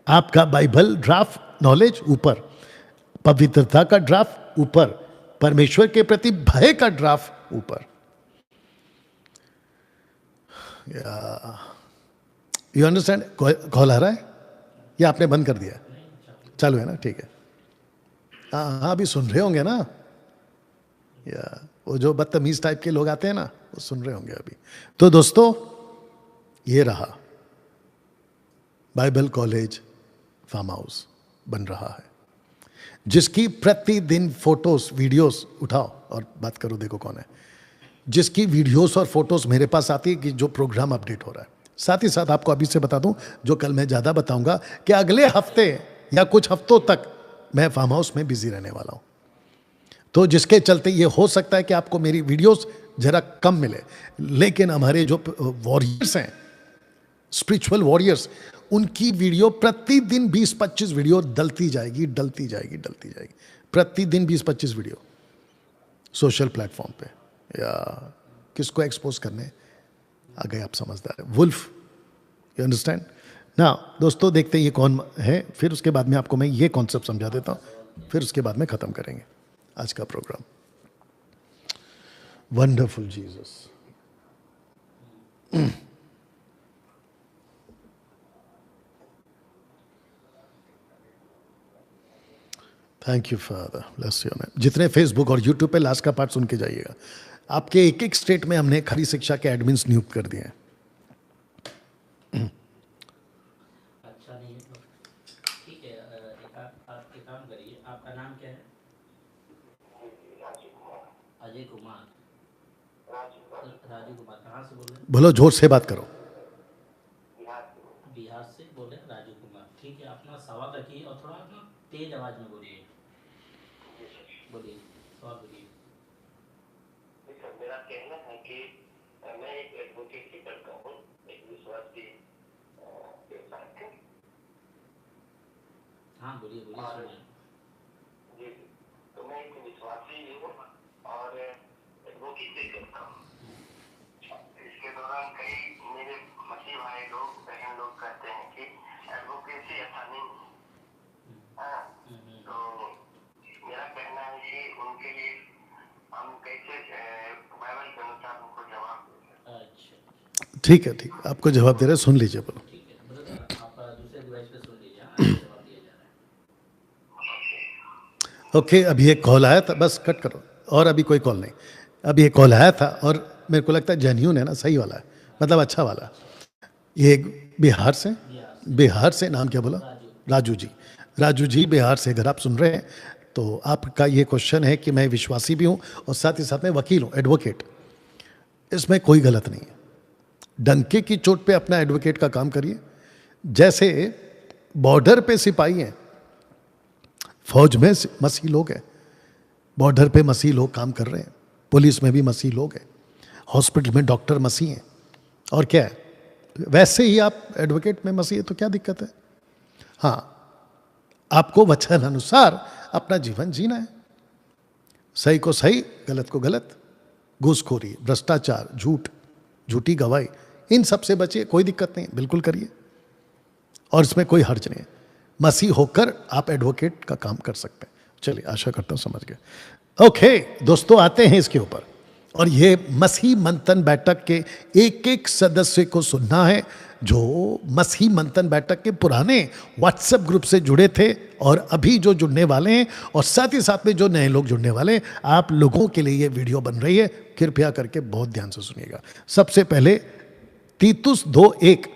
आपका बाइबल ड्राफ्ट नॉलेज ऊपर, पवित्रता का ड्राफ्ट ऊपर, परमेश्वर के प्रति भय का ड्राफ्ट ऊपर। You understand? कॉल आ रहा है या आपने बंद कर दिया? चालू है ना, ठीक है। हाँ, अभी सुन रहे होंगे ना, या वो जो बदतमीज टाइप के लोग आते हैं ना, वो सुन रहे होंगे अभी। तो दोस्तों, ये रहा बाइबल कॉलेज फार्म हाउस बन रहा है, जिसकी प्रतिदिन फोटोज वीडियोस उठाओ और बात करो, देखो कौन है, जिसकी वीडियोस और फोटोज मेरे पास आती है कि जो प्रोग्राम अपडेट हो रहा है। साथ ही साथ आपको अभी से बता दूं, जो कल मैं ज्यादा बताऊंगा, कि अगले हफ्ते या कुछ हफ्तों तक मैं फार्म हाउस में बिजी रहने वाला हूं। तो जिसके चलते ये हो सकता है कि आपको मेरी वीडियोस जरा कम मिले, लेकिन हमारे जो वॉरियर्स हैं, स्पिरिचुअल वॉरियर्स, उनकी वीडियो प्रतिदिन 20-25 वीडियो डलती जाएगी, प्रतिदिन 20-25 वीडियो सोशल प्लेटफॉर्म पे, या किसको एक्सपोज करने आ गए आप समझदार है, वुल्फ। यू अंडरस्टैंड ना? दोस्तों, देखते हैं ये कौन है, फिर उसके बाद में आपको मैं ये कॉन्सेप्ट समझा देता हूँ, फिर उसके बाद में खत्म करेंगे आज का programme. Wonderful Jesus, thank you father, bless your name. जितने फेसबुक और यूट्यूब पे लास्ट का पार्ट सुन के जाइएगा। आपके एक एक स्टेट में हमने खरी शिक्षा के एडमिन्स नियुक्त कर दिए हैं। अच्छा नहीं है तो ठीक है। आप एक काम करिए, आपका नाम क्या है? अजय कुमार। राजू कुमार कहाँ से बोल रहे हैं? बोलो, जोर से बात करो। बिहार से बोले राजू कुमार। ठीक है, अपना सवाल रखिए और थोड़ा अपना तेज आवाज में बोलिए। बोलिए, सवाल बोलिए। सर, मेरा कहना है कि मैं एक एडवोकेसी करता हूँ, एक विश्वासी व्यवसाय के। हाँ बोलिए बोलिए, सुन रहे हैं। जी, तो मैं एक विश्वासी हूँ और एडवोकेसी करता हूँ। इसके दौरान कई मेरे मसीह भाई लोग, बहन लोग कहते हैं कि एडवोकेसी अच्छा नहीं है। हाँ, तो मेरा कहना है कि उनके लिए हम कैसे बाइबल के अनुसार उनको जवाब दें। अच्छा, ठीक है, ठीक है, आपको जवाब दे रहे हैं, सुन लीजिए। बोलो। ठीक है ब्रदर, आप दूसरे डिवाइस पे सुन लीजिए। हाँ, जवाब दिया जा रहा है। ओके, अभी एक कॉल आया था, बस कट करो। और अभी कोई कॉल नहीं। अभी एक कॉल आया था और मेरे को लगता है जेन्यून है ना, सही वाला है, मतलब अच्छा वाला। ये बिहार से नाम क्या बोला? राजू जी। राजू जी बिहार से, अगर आप सुन रहे हैं तो आपका ये क्वेश्चन है कि मैं विश्वासी भी हूँ और साथ ही साथ मैं वकील हूँ, एडवोकेट। इसमें कोई गलत नहीं है। डंके की चोट पे अपना एडवोकेट का काम करिए। जैसे बॉर्डर पे सिपाही हैं, फौज में मसीह लोग हैं, बॉर्डर पे मसीह लोग काम कर रहे हैं, पुलिस में भी मसीह लोग हैं, हॉस्पिटल में डॉक्टर मसीह हैं, और क्या है, वैसे ही आप एडवोकेट में मसीह है तो क्या दिक्कत है? हाँ, आपको वचन अनुसार अपना जीवन जीना है। सही को सही, गलत को गलत, घूसखोरी, भ्रष्टाचार, झूठ, झूठी गवाही, इन सब से बचिए। कोई दिक्कत नहीं, बिल्कुल करिए, और इसमें कोई हर्ज नहीं है। मसीह होकर आप एडवोकेट का काम कर सकते हैं। चलिए, आशा करता हूं समझ गए। ओके दोस्तों, आते हैं इसके ऊपर। और ये मसीह मंथन बैठक के एक एक सदस्य को सुनना है, जो मसीह मंथन बैठक के पुराने व्हाट्सएप ग्रुप से जुड़े थे और अभी जो जुड़ने वाले हैं, और साथ ही साथ में जो नए लोग जुड़ने वाले हैं, आप लोगों के लिए ये वीडियो बन रही है। कृपया करके बहुत ध्यान से सुनिएगा। सबसे पहले तीतुस 2:1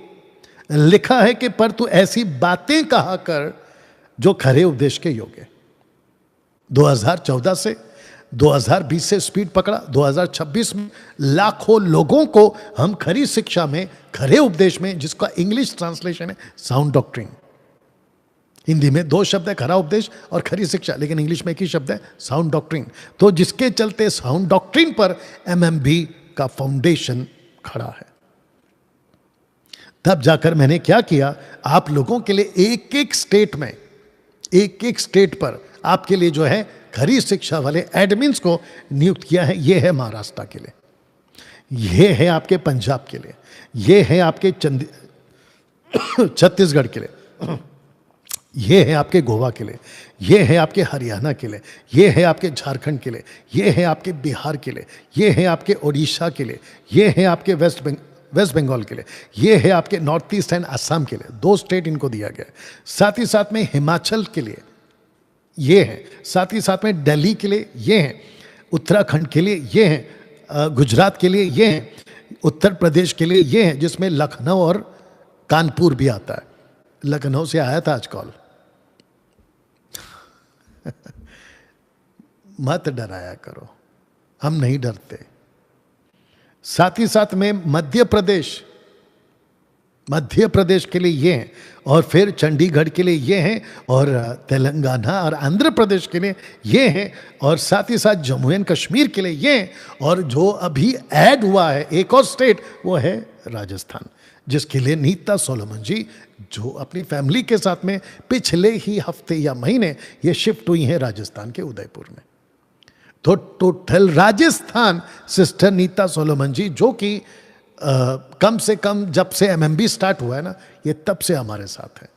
लिखा है कि पर तू ऐसी बातें कहा कर जो खरे उपदेश के योग्य। 2014 से 2020 से स्पीड पकड़ा, 2026 में लाखों लोगों को हम खरी शिक्षा में, खरे उपदेश में, जिसका इंग्लिश ट्रांसलेशन है साउंड डॉक्ट्रिन। हिंदी में 2 शब्द है, खरा उपदेश और खरी शिक्षा, लेकिन इंग्लिश में एक ही शब्द है, साउंड डॉक्ट्रिन। तो जिसके चलते साउंड डॉक्ट्रिन पर एमएमबी का फाउंडेशन खड़ा है। तब जाकर मैंने क्या किया, आप लोगों के लिए एक एक स्टेट में, एक एक स्टेट पर आपके लिए जो है खरी शिक्षा वाले एडमिन्स को नियुक्त किया है। ये है महाराष्ट्र के लिए, ये है आपके पंजाब के लिए, ये है आपके छत्तीसगढ़ के लिए, ये है आपके गोवा के लिए, ये है आपके हरियाणा के लिए, ये है आपके झारखंड के लिए, ये है आपके बिहार के लिए, ये है आपके उड़ीसा के लिए, ये है आपके वेस्ट बंगाल के लिए, ये है आपके नॉर्थ ईस्ट एंड असम के लिए। 2 स्टेट इनको दिया गया है। साथ ही साथ में हिमाचल के लिए ये है, साथ ही साथ में दिल्ली के लिए ये है, उत्तराखंड के लिए ये है, गुजरात के लिए ये है, उत्तर प्रदेश के लिए ये है, जिसमें लखनऊ और कानपुर भी आता है। लखनऊ से आया था आज कॉल। मत डराया करो, हम नहीं डरते। साथ ही साथ में मध्य प्रदेश के लिए ये हैं, और फिर चंडीगढ़ के लिए ये हैं, और तेलंगाना और आंध्र प्रदेश के लिए ये हैं, और साथ ही साथ जम्मू एंड कश्मीर के लिए ये हैं, और जो अभी ऐड हुआ है एक और स्टेट, वो है राजस्थान, जिसके लिए नीता सोलोमन जी, जो अपनी फैमिली के साथ में पिछले ही हफ्ते या महीने ये शिफ्ट हुई हैं राजस्थान के उदयपुर में। तो total Rajasthan sister Nita Solomon ji, जो कि कम से कम जब से एमएमबी स्टार्ट हुआ है ना, ये तब से हमारे साथ है।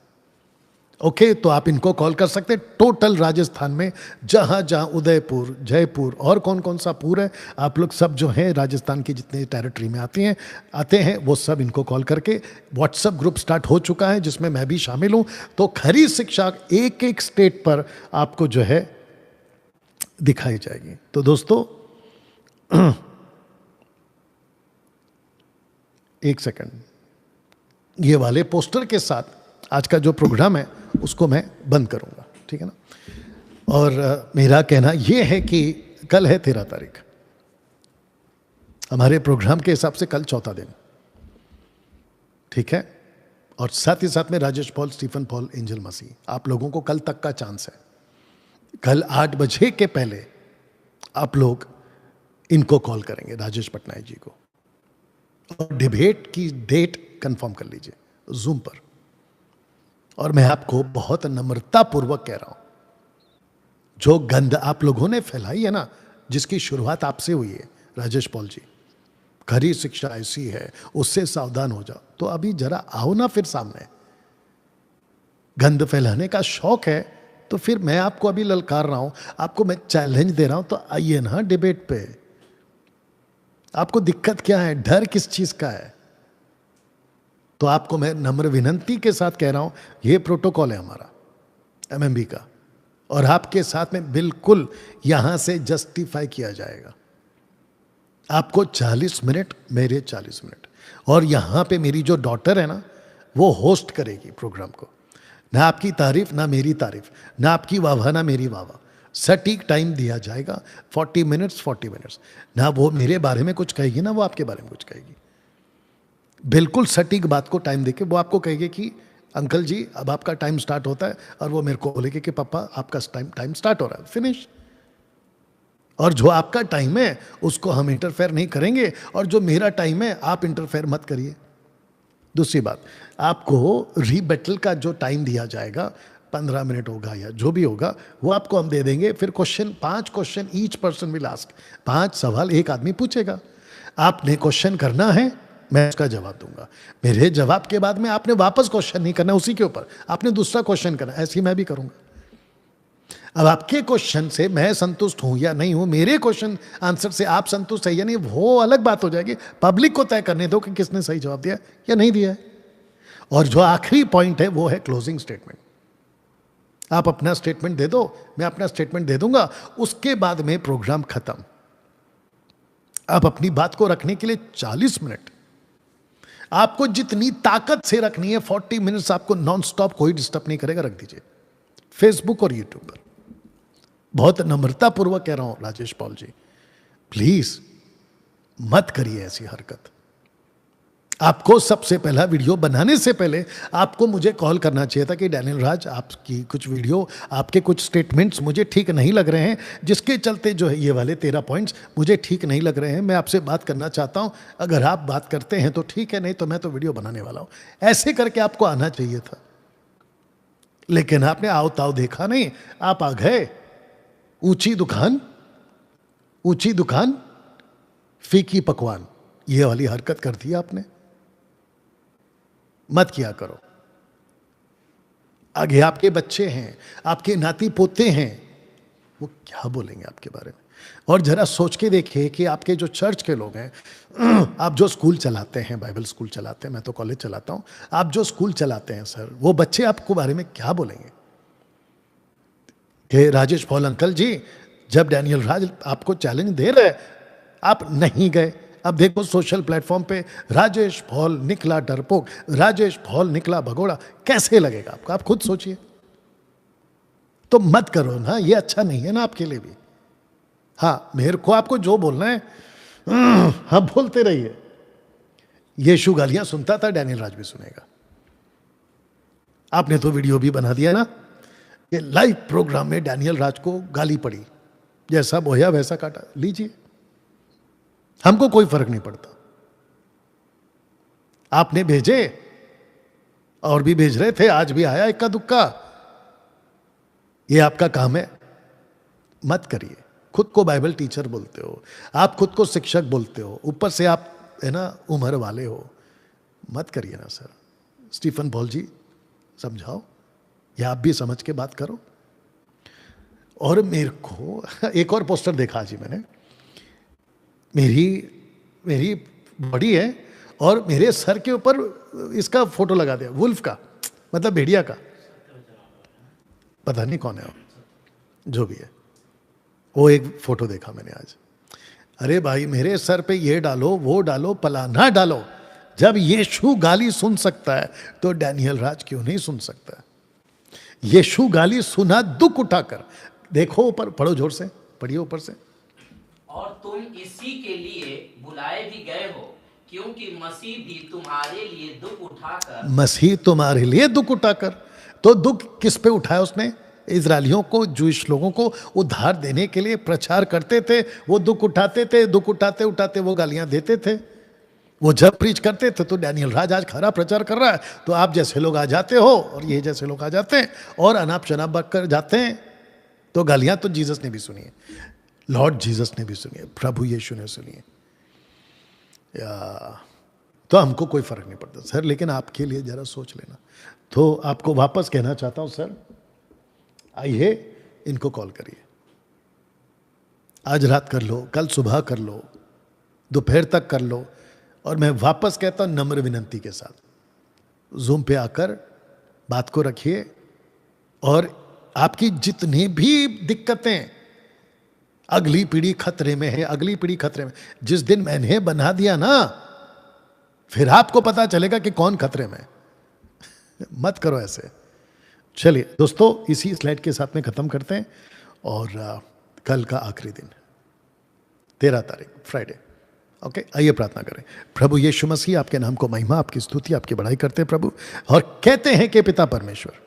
ओके, तो आप इनको कॉल कर सकते हैं। टोटल राजस्थान में जहां जहां उदयपुर, जयपुर और कौन कौन सा पुर है, आप लोग सब जो हैं राजस्थान की जितने टेरिटरी में आते हैं वो सब इनको कॉल करके, व्हाट्सएप ग्रुप स्टार्ट हो चुका है जिसमें मैं भी शामिल हूं। तो खरी शिक्षा एक एक स्टेट पर आपको जो है दिखाई जाएगी। तो दोस्तों एक सेकंड, ये वाले पोस्टर के साथ आज का जो प्रोग्राम है उसको मैं बंद करूंगा, ठीक है ना। और मेरा कहना यह है कि कल है 13 तारीख, हमारे प्रोग्राम के हिसाब से कल चौथा दिन, ठीक है। और साथ ही साथ में Rajesh Paul, Stephen Paul, Angel Masih, आप लोगों को कल तक का चांस है। कल 8 बजे के पहले आप लोग इनको कॉल करेंगे, राजेश पटनायक जी को, और डिबेट की डेट कंफर्म कर लीजिए जूम पर। और मैं आपको बहुत नम्रता पूर्वक कह रहा हूं, जो गंद आप लोगों ने फैलाई है ना, जिसकी शुरुआत आपसे हुई है राजेश पॉल जी, खरी शिक्षा ऐसी है, उससे सावधान हो जाओ, तो अभी जरा आओ ना फिर सामने। गंद फैलाने का शौक है तो फिर मैं आपको अभी ललकार रहा हूं, आपको मैं चैलेंज दे रहा हूं, तो आइए ना डिबेट पे। आपको दिक्कत क्या है, डर किस चीज का है? तो आपको मैं नम्र विनंती के साथ कह रहा हूं, यह प्रोटोकॉल है हमारा एमएमबी का, और आपके साथ में बिल्कुल यहां से जस्टिफाई किया जाएगा। आपको 40 मिनट, मेरे 40 मिनट, और यहां पे मेरी जो डॉटर है ना, वो होस्ट करेगी प्रोग्राम को। ना आपकी तारीफ ना मेरी तारीफ, ना आपकी वाह ना मेरी वाह, सटीक टाइम दिया जाएगा, 40 मिनट्स 40 मिनट्स। ना वो मेरे बारे में कुछ कहेगी ना वो आपके बारे में कुछ कहेगी, बिल्कुल सटीक बात को टाइम देके वो आपको कहेगी कि अंकल जी अब आपका टाइम स्टार्ट होता है, और वो मेरे को बोलेगी कि पापा आपका टाइम स्टार्ट हो रहा है, फिनिश। और जो आपका टाइम है उसको हम इंटरफेयर नहीं करेंगे, और जो मेरा टाइम है आप इंटरफेयर मत करिए। दूसरी बात, आपको रीबैटल का जो टाइम दिया जाएगा 15 मिनट होगा या जो भी होगा, वो आपको हम दे देंगे। फिर 5 question each person will ask, 5 सवाल एक आदमी पूछेगा। आपने क्वेश्चन करना है, मैं उसका जवाब दूंगा। मेरे जवाब के बाद में आपने वापस क्वेश्चन नहीं करना, उसी के ऊपर आपने दूसरा क्वेश्चन करना, ऐसे ही मैं भी करूंगा। अब आपके क्वेश्चन से मैं संतुष्ट हूं या नहीं हूं, मेरे क्वेश्चन आंसर से आप संतुष्ट है या नहीं, वो अलग बात हो जाएगी। पब्लिक को तय करने दो कि किसने सही जवाब दिया या नहीं दिया है। और जो आखिरी पॉइंट है वो है क्लोजिंग स्टेटमेंट। आप अपना स्टेटमेंट दे दो, मैं अपना स्टेटमेंट दे दूंगा, उसके बाद में प्रोग्राम खत्म। आप अपनी बात को रखने के लिए 40 मिनट, आपको जितनी ताकत से रखनी है 40 मिनट्स आपको नॉन स्टॉप, कोई डिस्टर्ब नहीं करेगा, रख दीजिए फेसबुक और यूट्यूब पर। बहुत नम्रता पूर्वक कह रहा हूं राजेश पॉल जी, प्लीज मत करिए ऐसी हरकत। आपको सबसे पहला वीडियो बनाने से पहले आपको मुझे कॉल करना चाहिए था कि डैनियल राज, आपकी कुछ वीडियो, आपके कुछ स्टेटमेंट्स मुझे ठीक नहीं लग रहे हैं, जिसके चलते जो है ये वाले 13 पॉइंट्स मुझे ठीक नहीं लग रहे हैं, मैं आपसे बात करना चाहता हूं। अगर आप बात करते हैं तो ठीक है, नहीं तो मैं तो वीडियो बनाने वाला हूं। ऐसे करके आपको आना चाहिए था, लेकिन आपने आओ ताओ देखा नहीं, आप आ गए। ऊंची दुकान फीकी पकवान, ये वाली हरकत कर दी आपने, मत किया करो। आगे आपके बच्चे हैं, आपके नाती पोते हैं, वो क्या बोलेंगे आपके बारे में। और जरा सोच के देखिए कि आपके जो चर्च के लोग हैं, आप जो स्कूल चलाते हैं, बाइबल स्कूल चलाते हैं, मैं तो कॉलेज चलाता हूं, आप जो स्कूल चलाते हैं सर, वो बच्चे आपको बारे में क्या बोलेंगे कि राजेश पॉल अंकल जी, जब डैनियल राज आपको चैलेंज दे रहे आप नहीं गए। अब देखो सोशल प्लेटफॉर्म पे राजेश पॉल निकला डरपोक, राजेश पॉल निकला भगोड़ा, कैसे लगेगा आपको? आप खुद सोचिए। तो मत करो ना, ये अच्छा नहीं है ना आपके लिए भी। हाँ, मेरे को आपको जो बोलना है हाँ बोलते रहिए। यीशु गालियां सुनता था, डैनियल राज भी सुनेगा। आपने तो वीडियो भी बना दिया ना कि लाइव प्रोग्राम में डैनियल राज को गाली पड़ी, जैसा बोया वैसा काटा, लीजिए, हमको कोई फर्क नहीं पड़ता। आपने भेजे और भी भेज रहे थे, आज भी आया इक्का दुक्का, ये आपका काम है, मत करिए। खुद को बाइबल टीचर बोलते हो, आप खुद को शिक्षक बोलते हो, ऊपर से आप है ना उम्र वाले हो, मत करिए ना सर। स्टीफन पॉल जी समझाओ, या आप भी समझ के बात करो। और मेरे को एक और पोस्टर देखा जी मैंने, मेरी बॉडी है और मेरे सर के ऊपर इसका फोटो लगा दिया, वुल्फ का, मतलब भेड़िया का, पता नहीं कौन है वो, जो भी है, वो एक फोटो देखा मैंने आज। अरे भाई, मेरे सर पे ये डालो वो डालो पलाना डालो, जब यीशु गाली सुन सकता है तो डैनियल राज क्यों नहीं सुन सकता? यीशु गाली सुना दुख उठाकर। देखो ऊपर, पढ़ो जोर से, पढ़िए ऊपर से। और तुम तुम इसी के लिए बुलाए भी गए हो, क्योंकि मसीह भी तुम्हारे लिए दुख उठाकर मसीह तुम्हारे लिए दुख उठाकर, तो दुख किस पे उठाया उसने? इजरायलियों को, जूइश लोगों को उद्धार देने के लिए प्रचार करते थे, वो दुख उठाते थे, दुख उठाते उठाते वो गालियां देते थे। वो जब प्रीच करते थे तो डैनियल राज आज खरा प्रचार कर रहा है, तो आप जैसे लोग आ जाते हो और ये जैसे लोग आ जाते हैं और अनाप शनाप बक कर जाते हैं, तो गालियां तो जीसस ने भी सुनी है, लॉर्ड जीसस ने भी सुनी है, प्रभु यीशु ने सुनी है। तो हमको कोई फर्क नहीं पड़ता सर, लेकिन आपके लिए जरा सोच लेना। तो आपको वापस कहना चाहता हूं सर, आइए इनको कॉल करिए, आज रात कर लो, कल सुबह कर लो, दोपहर तक कर लो, और मैं वापस कहता हूं नम्र विनंती के साथ, जूम पे आकर बात को रखिए, और आपकी जितनी भी दिक्कतें, अगली पीढ़ी खतरे में है, अगली पीढ़ी खतरे में, जिस दिन मैंने बना दिया ना, फिर आपको पता चलेगा कि कौन खतरे में। मत करो ऐसे। चलिए दोस्तों, इसी स्लाइड के साथ में खत्म करते हैं, और कल का आखिरी दिन 13 तारीख फ्राइडे। ओके, आइए प्रार्थना करें। प्रभु यीशु मसीह, आपके नाम को महिमा, आपकी स्तुति, आपकी बड़ाई करते हैं प्रभु, और कहते हैं कि पिता परमेश्वर,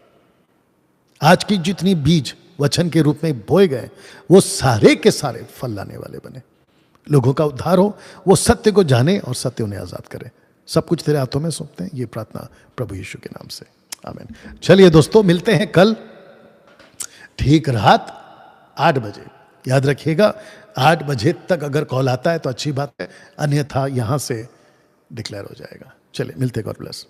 आज की जितनी बीज वचन के रूप में बोए गए, वो सारे के सारे फल लाने वाले बने, लोगों का उद्धार हो, वो सत्य को जाने और सत्य उन्हें आजाद करे। सब कुछ तेरे हाथों में सौंपते हैं, ये प्रार्थना प्रभु यीशु के नाम से, आमीन। चलिए दोस्तों, मिलते हैं कल ठीक रात 8 बजे। याद रखिएगा, 8 बजे तक अगर कॉल आता है तो अच्छी बात है, अन्यथा यहां से डिक्लेयर हो जाएगा। चलिए मिलते हैं, गॉड ब्लेस।